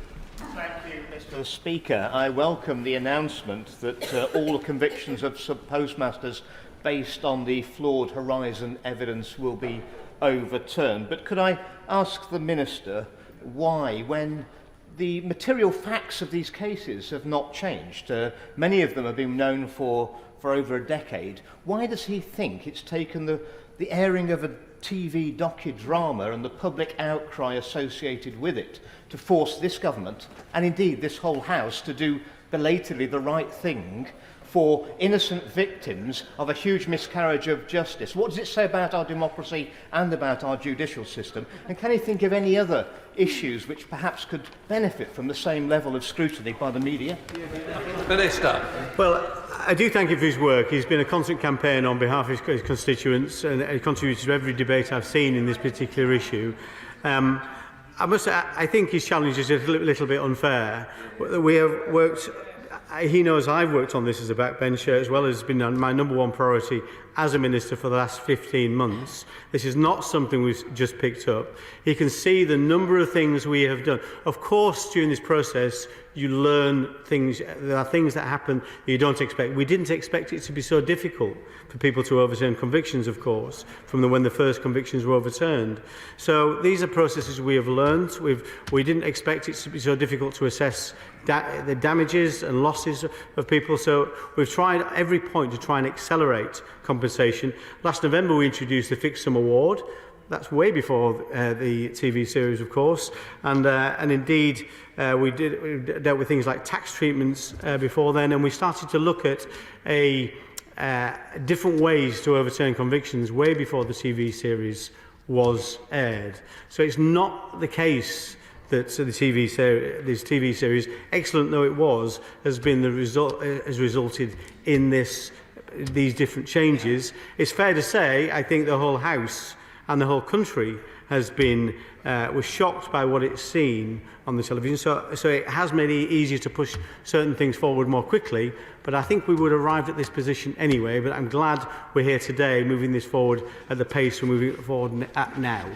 S24: Thank you, Mr. Speaker. I welcome the announcement that all convictions of sub-postmasters based on the flawed Horizon evidence will be overturned. But could I ask the Minister why, when the material facts of these cases have not changed, many of them have been known for over a decade, why does he think it's taken the airing of a TV docudrama and the public outcry associated with it to force this government, and indeed this whole House, to do belatedly the right thing for innocent victims of a huge miscarriage of justice? What does it say about our democracy and about our judicial system? And can he think of any other issues which perhaps could benefit from the same level of scrutiny by the media?
S3: Minister.
S9: Well, I do thank him for his work. He's been a constant campaign on behalf of his constituents, and he contributed to every debate I've seen in this particular issue. I think his challenge is a little bit unfair. We have worked. He knows I've worked on this as a backbencher, as well as been my number one priority as a minister for the last 15 months. This is not something we've just picked up. He can see the number of things we have done. Of course, during this process, you learn things. There are things that happen that you don't expect. We didn't expect it to be so difficult for people to overturn convictions, of course, from when the first convictions were overturned. So these are processes we have learned. We didn't expect it to be so difficult to assess the damages and losses of people. So we've tried at every point to try and accelerate compensation. Last November, we introduced the fixed sum award. That's way before the TV series, of course, and indeed we dealt with things like tax treatments before then, and we started to look at different ways to overturn convictions way before the TV series was aired. So it's not the case that this TV series, excellent though it was, has resulted in these different changes. It's fair to say, I think the whole House and the whole country was shocked by what it's seen on the television. So it has made it easier to push certain things forward more quickly. But I think we would have arrived at this position anyway. But I'm glad we're here today, moving this forward at the pace we're moving it forward at now.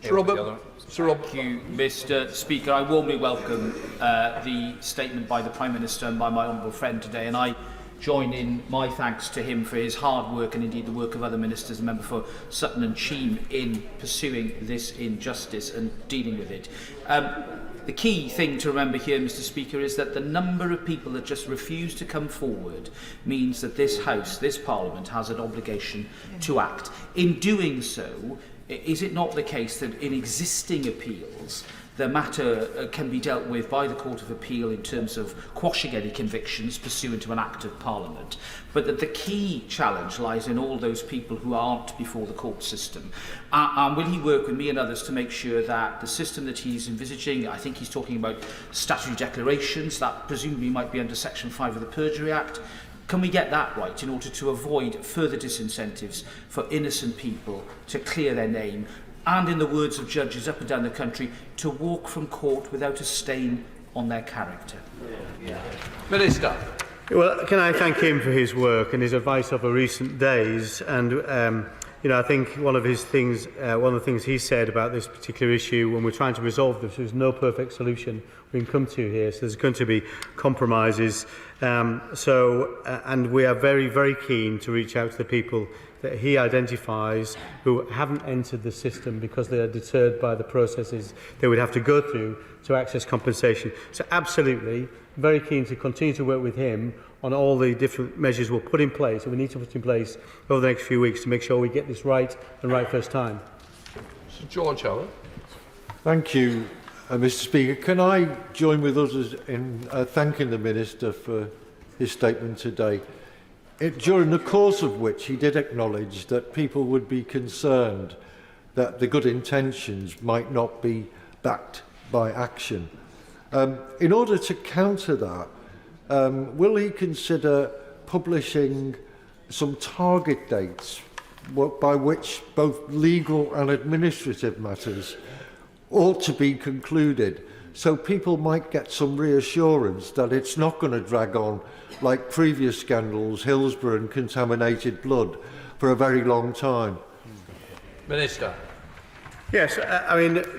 S3: Sir Robert.
S16: Thank you, Mr. Speaker. I warmly welcome the statement by the Prime Minister and by my honourable friend today, and I join in my thanks to him for his hard work and indeed the work of other ministers, the member for Sutton and Cheam, in pursuing this injustice and dealing with it. The key thing to remember here, Mr. Speaker, is that the number of people that just refuse to come forward means that this House, this Parliament, has an obligation to act. In doing so, is it not the case that in existing appeals the matter can be dealt with by the Court of Appeal in terms of quashing any convictions pursuant to an Act of Parliament, but that the key challenge lies in all those people who aren't before the court system. And will he work with me and others to make sure that the system that he's envisaging, I think he's talking about statutory declarations, that presumably might be under Section 5 of the Perjury Act, can we get that right in order to avoid further disincentives for innocent people to clear their name, and in the words of judges up and down the country, to walk from court without a stain on their character?
S3: Minister.
S9: Well, can I thank him for his work and his advice over recent days? And I think one of the things he said about this particular issue when we're trying to resolve this, there's no perfect solution we can come to here. So there's going to be compromises. And we are very, very keen to reach out to the people that he identifies who haven't entered the system because they are deterred by the processes they would have to go through to access compensation. So absolutely, very keen to continue to work with him on all the different measures we'll put in place, and we need to put in place over the next few weeks to make sure we get this right and right first time.
S3: Sir George Howard.
S15: Thank you, Mr. Speaker. Can I join with others in thanking the Minister for his statement today, during the course of which he did acknowledge that people would be concerned that the good intentions might not be backed by action. In order to counter that, will he consider publishing some target dates by which both legal and administrative matters ought to be concluded, so people might get some reassurance that it's not going to drag on like previous scandals, Hillsborough and contaminated blood, for a very long time?
S3: Minister.
S9: Yes,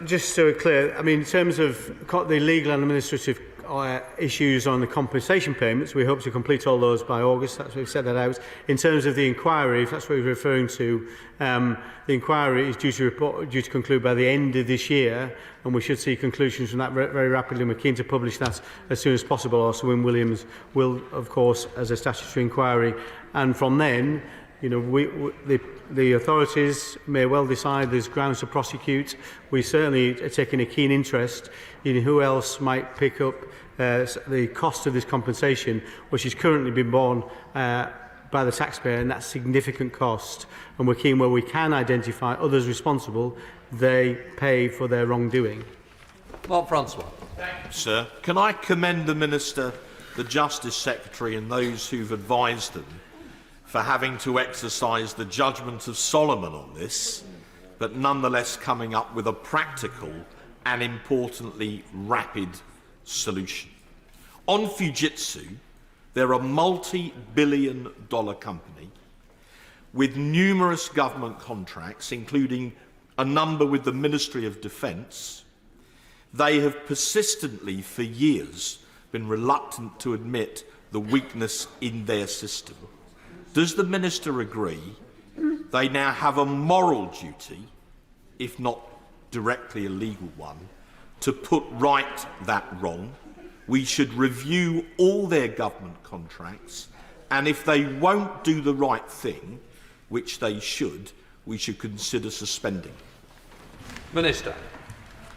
S9: just so we're clear, in terms of the legal and administrative issues on the compensation payments, we hope to complete all those by August. That's what we've set that out. In terms of the inquiry, if that's what you're referring to, the inquiry is due to conclude by the end of this year, and we should see conclusions from that very rapidly, and we're keen to publish that as soon as possible. Also, Win Williams will, of course, as a statutory inquiry, and from then, the authorities may well decide there's grounds to prosecute. We certainly are taking a keen interest in who else might pick up the cost of this compensation, which is currently being borne by the taxpayer, and that's significant cost. And we're keen, where we can identify others responsible, they pay for their wrongdoing.
S3: Mark Francois.
S17: Sir, can I commend the Minister, the Justice Secretary and those who've advised them for having to exercise the judgment of Solomon on this, but nonetheless coming up with a practical and importantly rapid solution. On Fujitsu, they're a multi-billion-dollar company with numerous government contracts, including a number with the Ministry of Defence. They have persistently, for years, been reluctant to admit the weakness in their system. Does the Minister agree they now have a moral duty, if not directly a legal one, to put right that wrong? We should review all their government contracts, and if they won't do the right thing, which they should, we should consider suspending.
S3: Minister.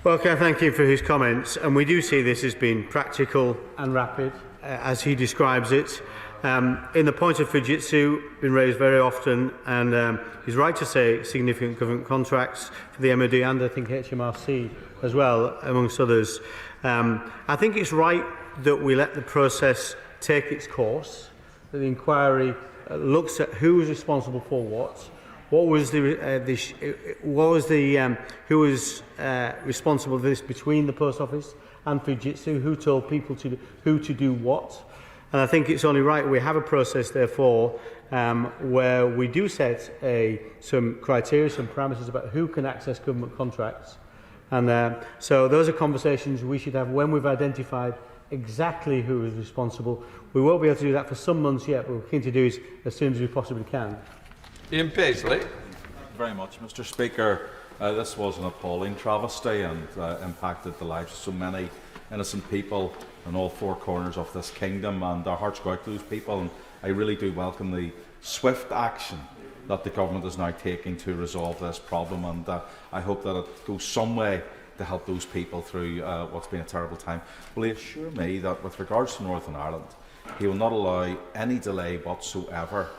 S9: Well, can I thank him for his comments, and we do see this as being practical and rapid, as he describes it. In the point of Fujitsu, been raised very often, and he's right to say significant government contracts for the MOD and I think HMRC as well, amongst others. I think it's right that we let the process take its course, that the inquiry looks at who was responsible for what, who was responsible for this between the Post Office and Fujitsu, who told people who to do what. And I think it's only right we have a process, therefore, where we do set some criteria, some parameters about who can access government contracts. And so those are conversations we should have when we've identified exactly who is responsible. We won't be able to do that for some months yet, but we're keen to do it as soon as we possibly can.
S3: Ian Paisley.
S19: Thank you very much, Mr. Speaker. This was an appalling travesty and impacted the lives of so many innocent people in all four corners of this kingdom, and our hearts go out to those people, and I really do welcome the swift action that the government is now taking to resolve this problem, and I hope that it goes some way to help those people through what's been a terrible time. Will he assure me that with regards to Northern Ireland, he will not allow any delay whatsoever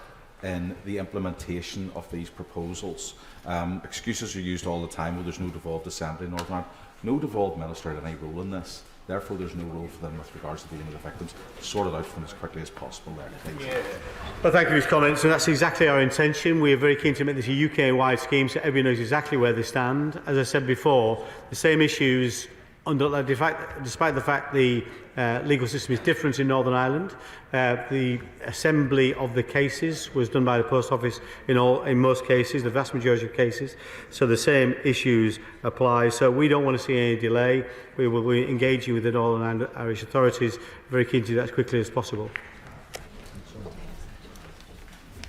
S19: in the implementation of these proposals? Excuses are used all the time, well, there's no devolved assembly in Northern Ireland. No devolved minister had any role in this. Therefore, there's no role for them with regards to dealing with the victims. Sort it out for them as quickly as possible there, please.
S9: Yeah. Well, thank you for his comments, and that's exactly our intention. We are very keen to make this a UK-wide scheme so everybody knows exactly where they stand. As I said before, the same issues, despite the fact the legal system is different in Northern Ireland, the assembly of the cases was done by the Post Office in most cases, the vast majority of cases, so the same issues apply. So we don't want to see any delay. We will be engaging with the Northern Irish authorities, very keen to do that as quickly as possible.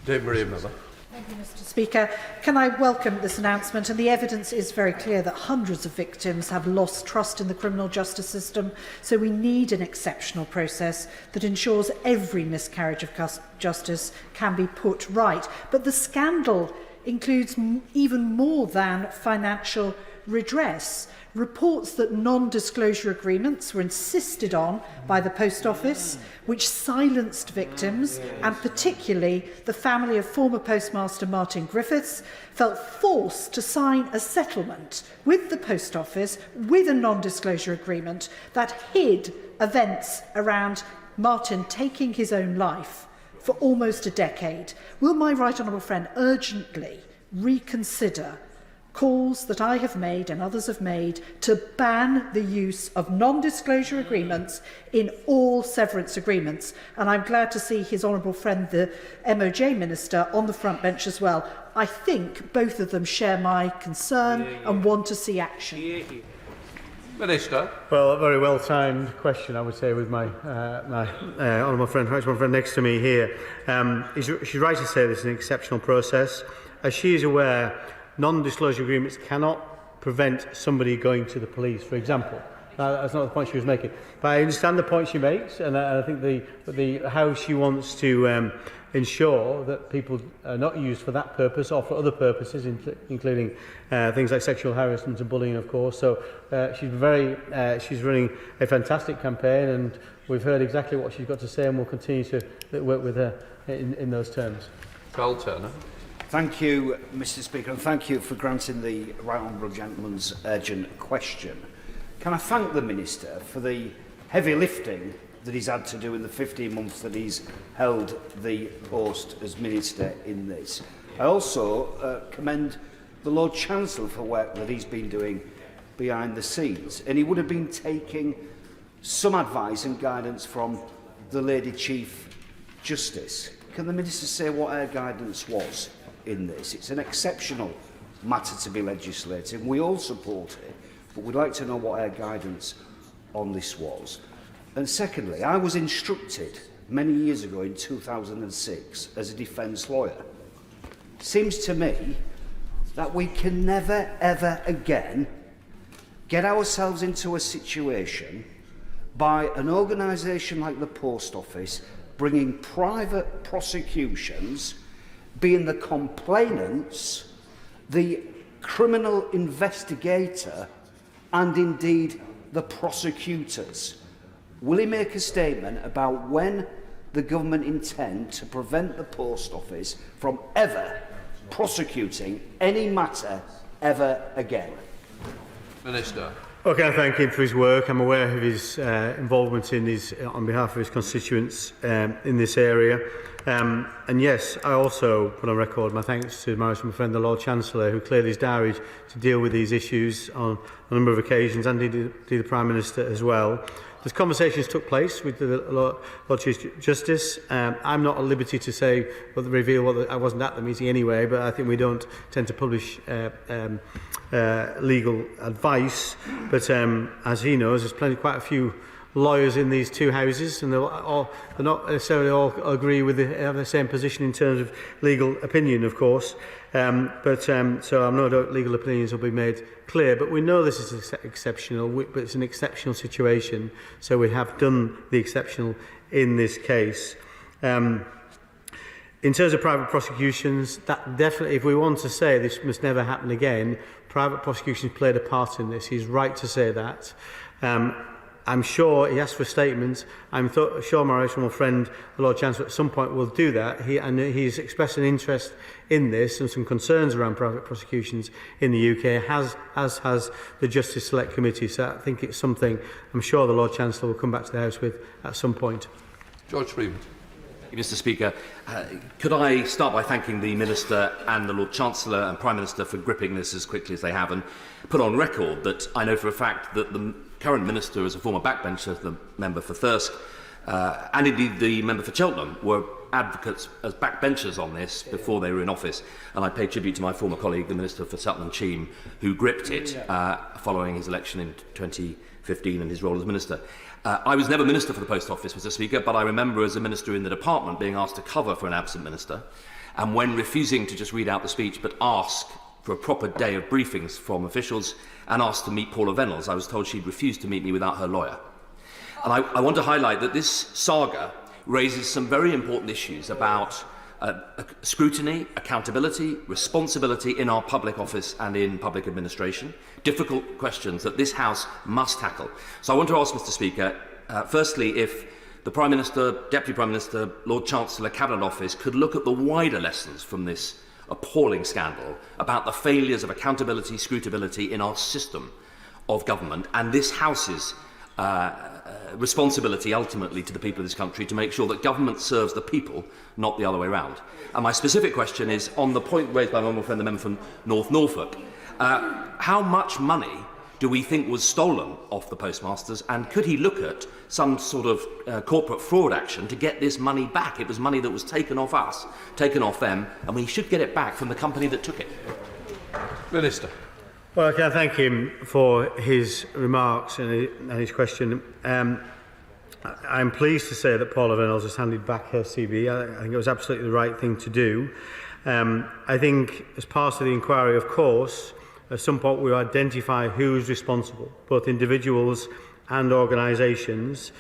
S3: Dave Maria Miller.
S18: Thank you, Mr. Speaker. Can I welcome this announcement? And the evidence is very clear that hundreds of victims have lost trust in the criminal justice system. So we need an exceptional process that ensures every miscarriage of justice can be put right. But the scandal includes even more than financial redress. Reports that non-disclosure agreements were insisted on by the Post Office, which silenced victims, and particularly the family of former Postmaster Martin Griffiths, felt forced to sign a settlement with the Post Office with a non-disclosure agreement that hid events around Martin taking his own life for almost a decade. Will my right honourable friend urgently reconsider calls that I have made and others have made to ban the use of non-disclosure agreements in all severance agreements? And I'm glad to see his honourable friend, the MOJ Minister, on the front bench as well. I think both of them share my concern and want to see action.
S3: Minister.
S9: Well, a very well-timed question, I would say, with my honourable friend next to me here. She's right to say this is an exceptional process. As she is aware, non-disclosure agreements cannot prevent somebody going to the police, for example. That's not the point she was making. But I understand the point she makes, and I think how she wants to ensure that people are not used for that purpose or for other purposes, including things like sexual harassment and bullying, of course. So she's running a fantastic campaign, and we've heard exactly what she's got to say, and we'll continue to work with her in those terms.
S3: Carl Turner.
S4: Thank you, Mr. Speaker, and thank you for granting the right honourable gentleman's urgent question. Can I thank the Minister for the heavy lifting that he's had to do in the 15 months that he's held the post as Minister in this. I also commend the Lord Chancellor for work that he's been doing behind the scenes, and he would have been taking some advice and guidance from the Lady Chief Justice. Can the Minister say what her guidance was in this? It's an exceptional matter to be legislating. We all support it, but we'd like to know what our guidance on this was. And secondly, I was instructed many years ago in 2006 as a defence lawyer. Seems to me that we can never, ever again get ourselves into a situation by an organisation like the Post Office bringing private prosecutions, being the complainants, the criminal investigator, and indeed the prosecutors. Will he make a statement about when the government intend to prevent the Post Office from ever prosecuting any matter ever again?
S3: Minister.
S9: Okay, I thank him for his work. I'm aware of his involvement on behalf of his constituents in this area. And yes, I also put on record my thanks to my friend, the Lord Chancellor, who cleared his diary to deal with these issues on a number of occasions, and indeed the Prime Minister as well. Those conversations took place with the Lord Chief Justice. I'm not at liberty to say, I wasn't at the meeting anyway, but I think we don't tend to publish legal advice. But as he knows, there's quite a few lawyers in these two houses, and they're not necessarily all agree with have the same position in terms of legal opinion, of course. So I'm no doubt legal opinions will be made clear. But we know this is exceptional, but it's an exceptional situation, so we have done the exceptional in this case. In terms of private prosecutions, that definitely, if we want to say this must never happen again, private prosecutions played a part in this. He's right to say that. I'm sure he asked for a statement. I'm sure my honourable friend, the Lord Chancellor, at some point will do that. He's expressed an interest in this and some concerns around private prosecutions in the UK, as has the Justice Select Committee. So I think it's something I'm sure the Lord Chancellor will come back to the House with at some point.
S3: George Freeman.
S1: Mr. Speaker, could I start by thanking the Minister and the Lord Chancellor and Prime Minister for gripping this as quickly as they have, and put on record that I know for a fact that the current Minister, as a former backbencher, the member for Thirsk, and indeed the member for Cheltenham, were advocates as backbenchers on this before they were in office, and I pay tribute to my former colleague, the Minister for Sutton and Cheam, who gripped it following his election in 2015 and his role as Minister. I was never Minister for the Post Office, Mr. Speaker, but I remember as a Minister in the department being asked to cover for an absent Minister, and when refusing to just read out the speech but ask for a proper day of briefings from officials and asked to meet Paula Venables, I was told she'd refused to meet me without her lawyer. And I want to highlight that this saga raises some very important issues about scrutiny, accountability, responsibility in our public office and in public administration, difficult questions that this House must tackle. So I want to ask, Mr. Speaker, firstly, if the Prime Minister, Deputy Prime Minister, Lord Chancellor, Cabinet Office could look at the wider lessons from this appalling scandal about the failures of accountability, scrutability in our system of government, and this House's responsibility ultimately to the people of this country to make sure that government serves the people, not the other way around. And my specific question is on the point raised by my honourable friend, the member from North Norfolk. How much money do we think was stolen off the postmasters, and could he look at some sort of corporate fraud action to get this money back? It was money that was taken off us, taken off them, and we should get it back from the company that took it.
S3: Minister.
S9: Well, can I thank him for his remarks and his question. I'm pleased to say that Paula Venables has handed back her CB. I think it was absolutely the right thing to do. I think as part of the inquiry, of course, at some point we will identify who is responsible, both individuals and organisations.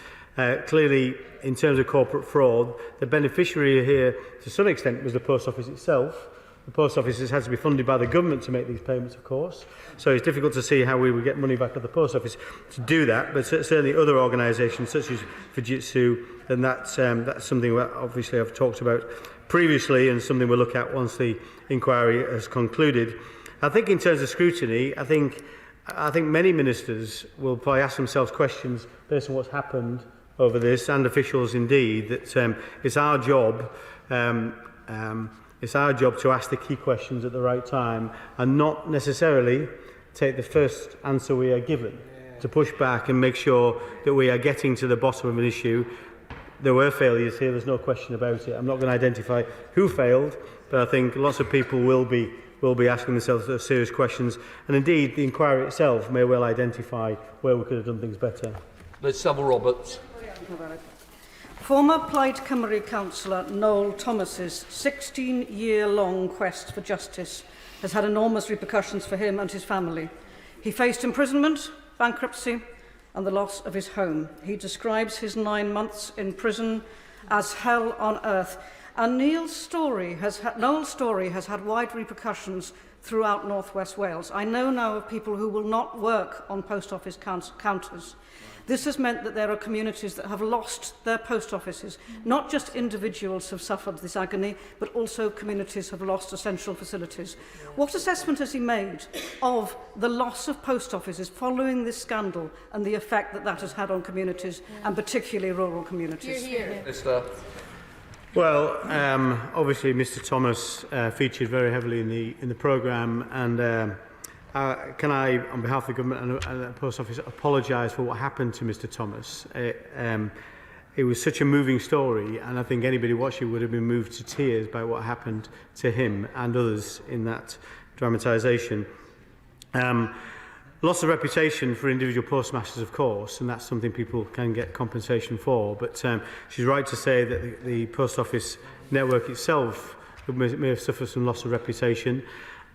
S9: Clearly, in terms of corporate fraud, the beneficiary here, to some extent, was the Post Office itself. The Post Office has had to be funded by the government to make these payments, of course. So it's difficult to see how we would get money back at the Post Office to do that. But certainly other organisations, such as Fujitsu, and that's something that obviously I've talked about previously, and something we'll look at once the inquiry has concluded. I think in terms of scrutiny, I think many ministers will probably ask themselves questions based on what's happened over this, and officials indeed, that it's our job. It's our job to ask the key questions at the right time and not necessarily take the first answer we are given, to push back and make sure that we are getting to the bottom of an issue. There were failures here, there's no question about it. I'm not going to identify who failed, but I think lots of people will be asking themselves those serious questions. And indeed, the inquiry itself may well identify where we could have done things better.
S3: Liz Saville-Roberts.
S20: Former Plaid Cymru councillor Noel Thomas's 16-year-long quest for justice has had enormous repercussions for him and his family. He faced imprisonment, bankruptcy and the loss of his home. He describes his 9 months in prison as hell on earth. And Noel's story has had wide repercussions throughout North West Wales. I know now of people who will not work on post office counters. This has meant that there are communities that have lost their post offices. Not just individuals have suffered this agony, but also communities have lost essential facilities. What assessment has he made of the loss of post offices following this scandal and the effect that that has had on communities, and particularly rural communities?
S3: Mr.
S9: Well, obviously Mr Thomas featured very heavily in the programme, and can I, on behalf of the government and the Post Office, apologise for what happened to Mr Thomas. It was such a moving story, and I think anybody watching would have been moved to tears by what happened to him and others in that dramatisation. Loss of reputation for individual postmasters, of course, and that's something people can get compensation for. But she's right to say that the Post Office network itself may have suffered some loss of reputation.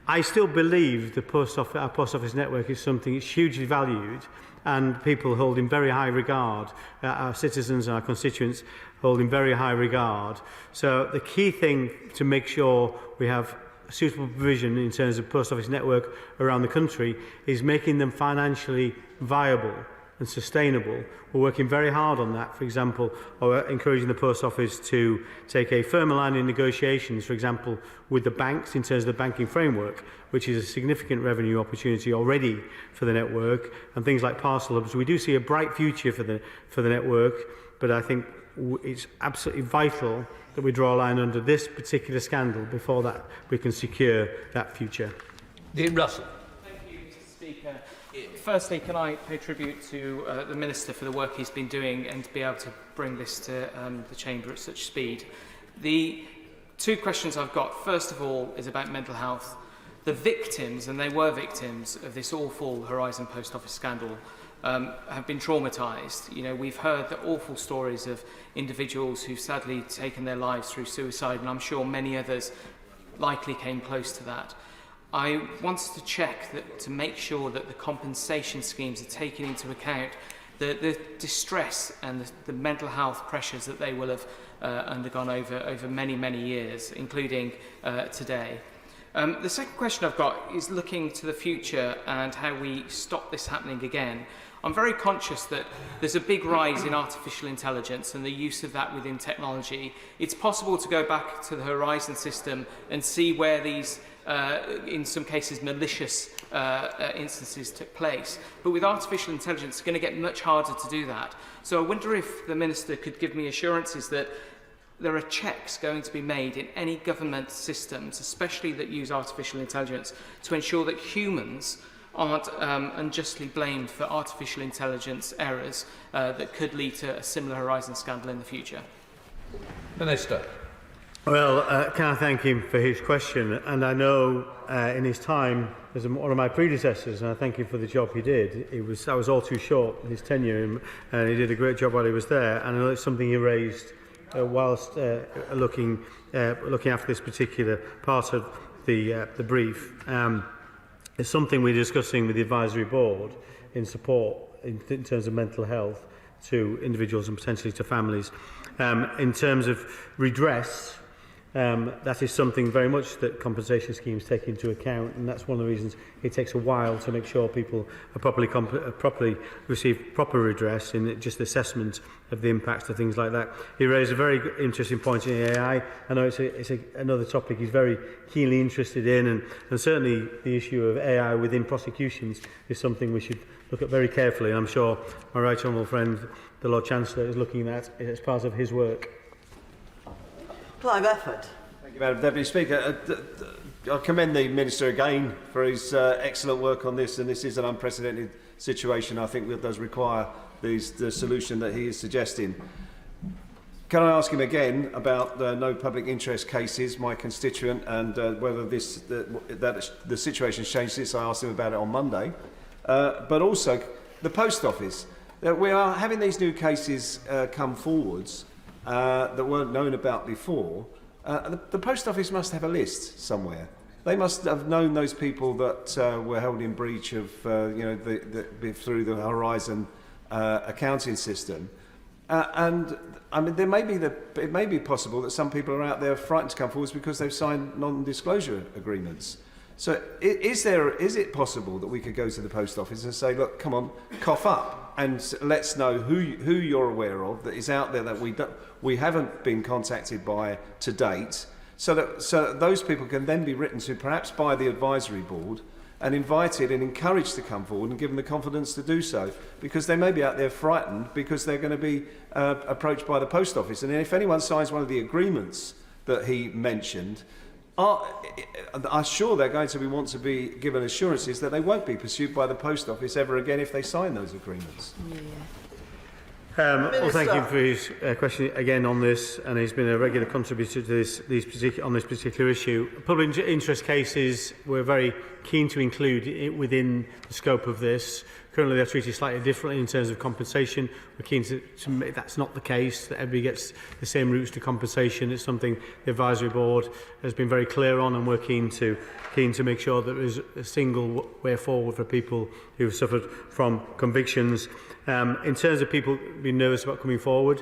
S9: I still believe our Post Office network is something that's hugely valued, and people hold in very high regard. Our citizens and our constituents hold in very high regard. So the key thing to make sure we have suitable provision in terms of post office network around the country is making them financially viable and sustainable. We're working very hard on that, for example, or encouraging the post office to take a firmer line in negotiations, for example, with the banks in terms of the banking framework, which is a significant revenue opportunity already for the network, and things like parcel hubs. We do see a bright future for the network, but I think it's absolutely vital that we draw a line under this particular scandal. Before that, we can secure that future.
S2: Dean Russell.
S7: Thank you, Mr. Speaker. Firstly, can I pay tribute to the Minister for the work he's been doing and to be able to bring this to the Chamber at such speed. The two questions I've got, first of all, is about mental health. The victims, and they were victims of this awful Horizon Post Office scandal, have been traumatised. You know, we've heard the awful stories of individuals who've sadly taken their lives through suicide, and I'm sure many others likely came close to that. I wanted to check that to make sure that the compensation schemes are taking into account the distress and the mental health pressures that they will have undergone over many, many years, including today. The second question I've got is looking to the future and how we stop this happening again. I'm very conscious that there's a big rise in artificial intelligence and the use of that within technology. It's possible to go back to the Horizon system and see where these in some cases malicious instances took place. But with artificial intelligence, it's going to get much harder to do that. So I wonder if the Minister could give me assurances that there are checks going to be made in any government systems, especially that use artificial intelligence, to ensure that humans aren't unjustly blamed for artificial intelligence errors that could lead to a similar Horizon scandal in the future.
S2: Minister.
S9: Well, can I thank him for his question? And I know in his time as one of my predecessors, and I thank him for the job he did. I was all too short, his tenure, and he did a great job while he was there. And I know it's something he raised whilst looking after this particular part of the brief. It's something we're discussing with the advisory board in support in terms of mental health to individuals and potentially to families. In terms of redress, that is something very much that compensation schemes take into account, and that's one of the reasons it takes a while to make sure people are properly receive proper redress in just assessment of the impacts of things like that. He raised a very interesting point in AI. I know it's another topic he's very keenly interested in, and certainly the issue of AI within prosecutions is something we should look at very carefully, and I'm sure my right honourable friend, the Lord Chancellor, is looking at it as part of his work.
S21: Clive Efford.
S24: Thank you, Madam Deputy Speaker. I commend the Minister again for his excellent work on this, and this is an unprecedented situation. I think that does require the solution that he is suggesting. Can I ask him again about no public interest cases, my constituent, and whether the situation's changed since I asked him about it on Monday? But also the Post Office. We are having these new cases come forwards that weren't known about before. The Post Office must have a list somewhere. They must have known those people that were held in breach of, through the Horizon accounting system. And I mean, it may be possible that some people are out there frightened to come forward because they've signed non-disclosure agreements. So is it possible that we could go to the Post Office and say, look, come on, cough up, and let's know who you're aware of that is out there that we haven't been contacted by to date, so that those people can then be written to perhaps by the advisory board and invited and encouraged to come forward and given the confidence to do so, because they may be out there frightened because they're going to be approached by the Post Office. And if anyone signs one of the agreements that he mentioned, I'm sure they're going to want to be given assurances that they won't be pursued by the Post Office ever again if they sign those agreements.
S9: Well, thank you for his question again on this, and he's been a regular contributor to this particular issue. Public interest cases we're very keen to include within the scope of this. Currently they're treated slightly differently in terms of compensation. We're keen to make that's not the case, that everybody gets the same routes to compensation. It's something the advisory board has been very clear on, and we're keen to make sure that there is a single way forward for people who've suffered from convictions. In terms of people being nervous about coming forward,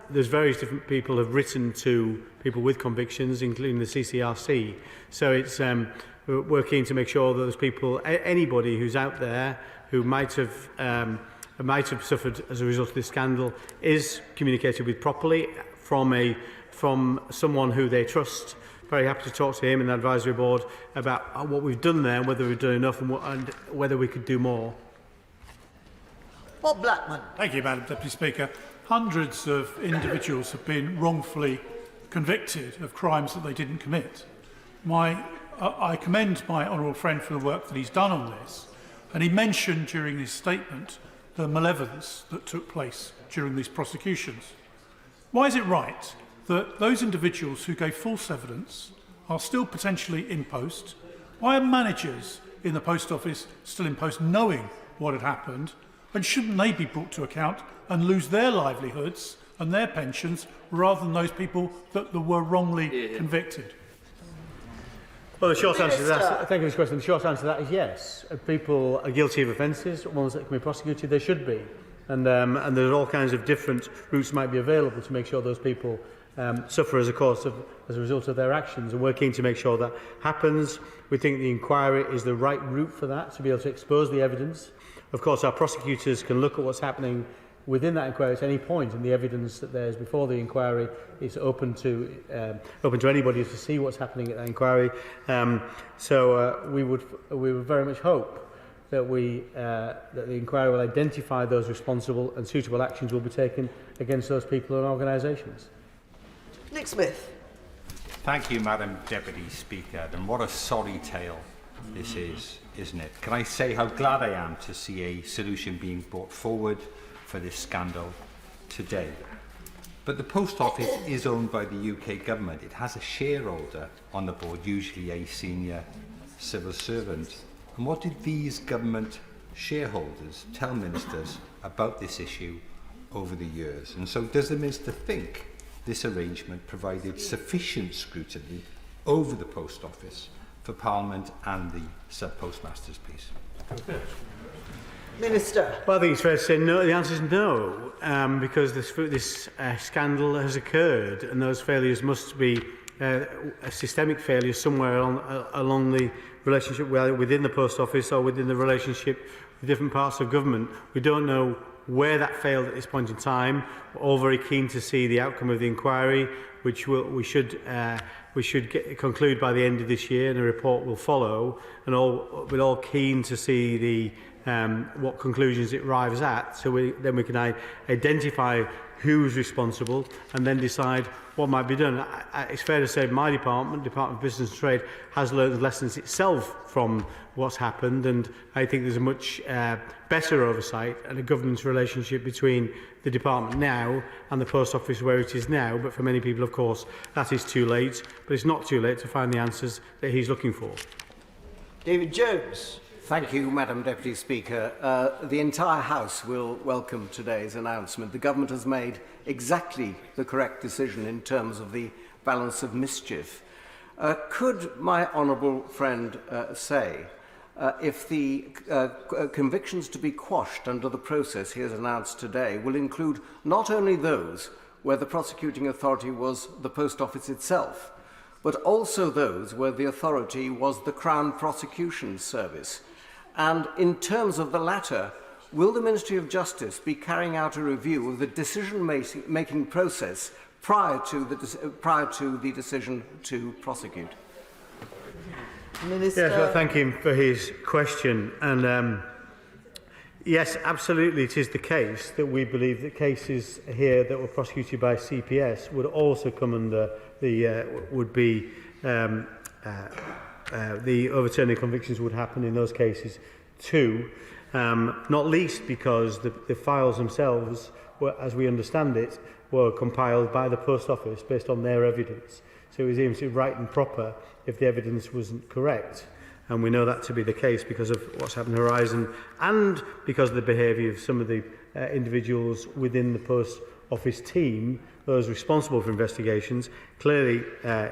S9: there's various different people have written to people with convictions, including the CCRC. So it's we're keen to make sure that those people, anybody who's out there who might have suffered as a result of this scandal, is communicated with properly from someone who they trust. Very happy to talk to him and the advisory board about what we've done there, whether we've done enough, and whether we could do more.
S21: Bob Blackman.
S6: Thank you, Madam Deputy Speaker. Hundreds of individuals have been wrongfully convicted of crimes that they didn't commit. I commend my honourable friend for the work that he's done on this, and he mentioned during his statement the malevolence that took place during these prosecutions. Why is it right that those individuals who gave false evidence are still potentially in post? Why are managers in the post office still in post knowing what had happened? And shouldn't they be brought to account and lose their livelihoods and their pensions rather than those people that were wrongly convicted?
S9: Well, the short answer to that, thank you for this question. The short answer to that is yes. If people are guilty of offences, ones that can be prosecuted, they should be. And there's all kinds of different routes might be available to make sure those people suffer as a result of their actions. And we're keen to make sure that happens. We think the inquiry is the right route for that, to be able to expose the evidence. Of course, our prosecutors can look at what's happening within that inquiry at any point, and the evidence that there's before the inquiry is open to anybody to see what's happening at that inquiry. So we would very much hope that that the inquiry will identify those responsible and suitable actions will be taken against those people and organisations.
S21: Nick Smith.
S10: Thank you, Madam Deputy Speaker. And what a sorry tale this is, isn't it? Can I say how glad I am to see a solution being brought forward for this scandal today. But the Post Office is owned by the UK government. It has a shareholder on the board, usually a senior civil servant. And what did these government shareholders tell ministers about this issue over the years? And so does the minister think this arrangement provided sufficient scrutiny over the Post Office for Parliament and the sub-postmasters, please?
S21: Minister.
S9: Well, I think it's fair to say no. The answer is no, because this scandal has occurred, and those failures must be a systemic failure somewhere along the relationship, whether within the Post Office or within the relationship with different parts of government. We don't know where that failed at this point in time. We're all very keen to see the outcome of the inquiry, which we should conclude by the end of this year, and a report will follow. And we're all keen to see what conclusions it arrives at, so then we can identify who's responsible and then decide what might be done. It's fair to say my Department of Business and Trade, has learned lessons itself from what's happened, and I think there's a much better oversight and a governance relationship between the Department now and the Post Office where it is now. But for many people, of course, that is too late. But it's not too late to find the answers that he's looking for.
S21: David Jones.
S12: Thank you, Madam Deputy Speaker. The entire House will welcome today's announcement. The Government has made exactly the correct decision in terms of the balance of mischief. Could my honourable friend say if the convictions to be quashed under the process he has announced today will include not only those where the prosecuting authority was the Post Office itself, but also those where the authority was the Crown Prosecution Service? And in terms of the latter, will the Ministry of Justice be carrying out a review of the decision-making process prior to the decision to prosecute?
S21: Minister.
S9: Yes, well, thank him for his question. And yes, absolutely, it is the case that we believe that cases here that were prosecuted by CPS would also come under the the overturning convictions would happen in those cases too, not least because the files themselves, as we understand it, were compiled by the Post Office based on their evidence. So it was absolutely right and proper if the evidence wasn't correct. And we know that to be the case because of what's happened on Horizon and because of the behaviour of some of the individuals within the Post Office team, those responsible for investigations. Clearly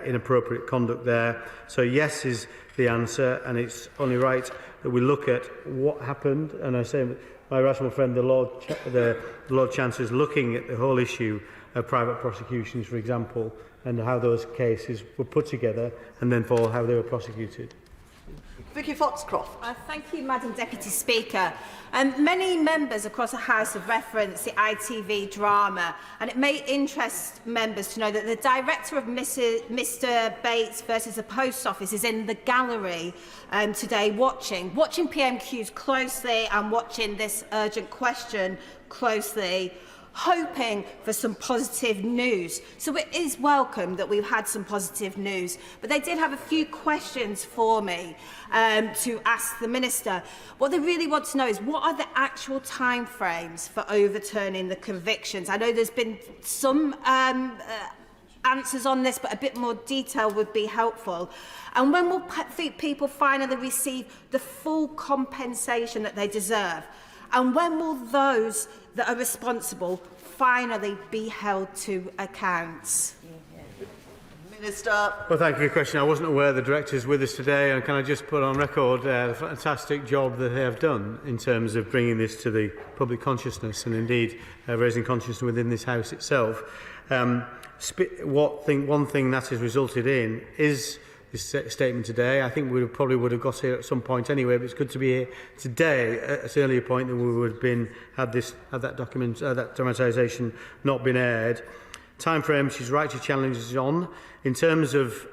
S9: inappropriate conduct there. So yes is the answer, and it's only right that we look at what happened. And I say my rational friend, the Lord Chancellor, is looking at the whole issue of private prosecutions, for example, and how those cases were put together, and then for how they were prosecuted.
S21: Vicky Foxcroft.
S5: Thank you, Madam Deputy Speaker. Many members across the House have referenced the ITV drama, and it may interest members to know that the director of Mr Bates versus the Post Office is in the gallery today watching PMQs closely and watching this urgent question closely, hoping for some positive news. So it is welcome that we've had some positive news, but they did have a few questions for me to ask the Minister. What they really want to know is, what are the actual timeframes for overturning the convictions? I know there's been some answers on this, but a bit more detail would be helpful. And when will people finally receive the full compensation that they deserve? And when will those that are responsible finally be held to account?
S21: Minister.
S9: Well, thank you for your question. I wasn't aware the director is with us today, and can I just put on record the fantastic job that they have done in terms of bringing this to the public consciousness, and indeed raising consciousness within this House itself. One thing that has resulted in is this statement today. I think we probably would have got here at some point anyway, but it's good to be here today at an earlier point than we would have been had that dramatisation not been aired. Timeframe, she's right to challenge us on. In terms of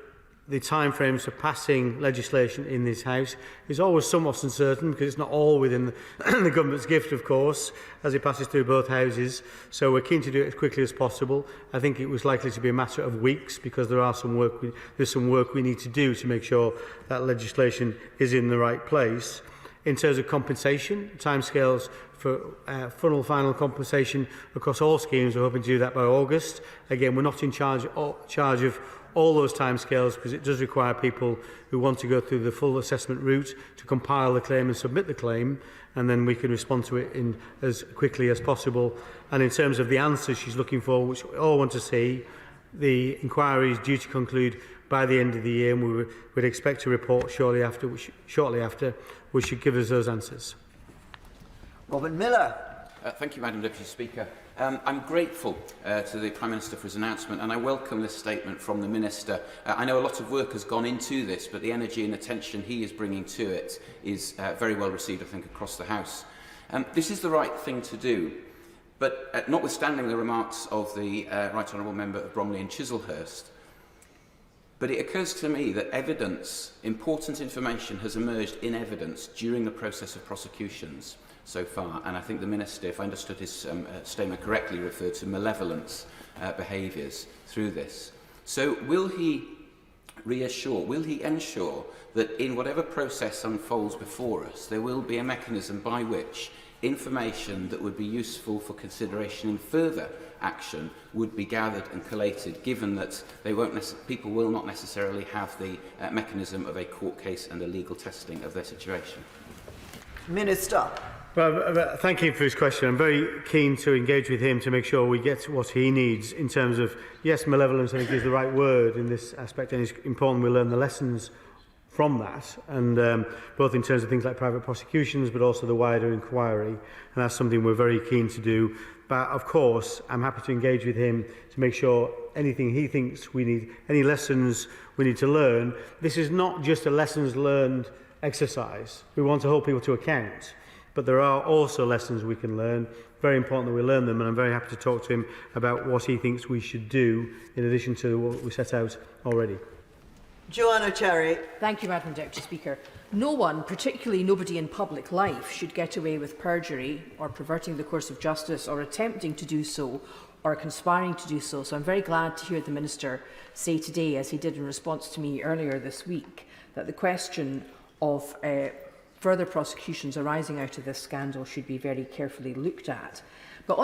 S9: the timeframes for passing legislation in this House, is always somewhat uncertain because it's not all within the government's gift, of course, as it passes through both houses. So we're keen to do it as quickly as possible. I think it was likely to be a matter of weeks because there's some work we need to do to make sure that legislation is in the right place. In terms of compensation, timescales for final compensation across all schemes, we're hoping to do that by August. Again, we're not in charge of all those timescales because it does require people who want to go through the full assessment route to compile the claim and submit the claim, and then we can respond to it in as quickly as possible. And in terms of the answers she's looking for, which we all want to see, the inquiry is due to conclude by the end of the year, and we would expect a report shortly after, which should give us those answers.
S21: Robin Miller.
S8: Thank you, Madam Deputy Speaker. I'm grateful to the Prime Minister for his announcement, and I welcome this statement from the Minister. I know a lot of work has gone into this, but the energy and attention he is bringing to it is very well received, I think, across the House. This is the right thing to do, but notwithstanding the remarks of the Right Honourable Member of Bromley and Chislehurst, but it occurs to me that important information has emerged in evidence during the process of prosecutions so far, and I think the Minister, if I understood his statement correctly, referred to malevolent behaviours through this. So will he ensure that in whatever process unfolds before us, there will be a mechanism by which information that would be useful for consideration in further action would be gathered and collated, given that people will not necessarily have the mechanism of a court case and a legal testing of their situation?
S21: Minister.
S9: Well, thank you for his question. I'm very keen to engage with him to make sure we get what he needs in terms of, yes, malevolence, I think, is the right word in this aspect, and it's important we learn the lessons from that, and both in terms of things like private prosecutions, but also the wider inquiry, and that's something we're very keen to do. But of course, I'm happy to engage with him to make sure anything he thinks we need, any lessons we need to learn. This is not just a lessons learned exercise. We want to hold people to account, but there are also lessons we can learn. Very important that we learn them, and I'm very happy to talk to him about what he thinks we should do in addition to what we set out already.
S21: Joanna Cherry.
S11: Thank you, Madam Deputy Speaker. No one, particularly nobody in public life, should get away with perjury or perverting the course of justice or attempting to do so or conspiring to do so. So I'm very glad to hear the Minister say today, as he did in response to me earlier this week, that the question of further prosecutions arising out of this scandal should be very carefully looked at.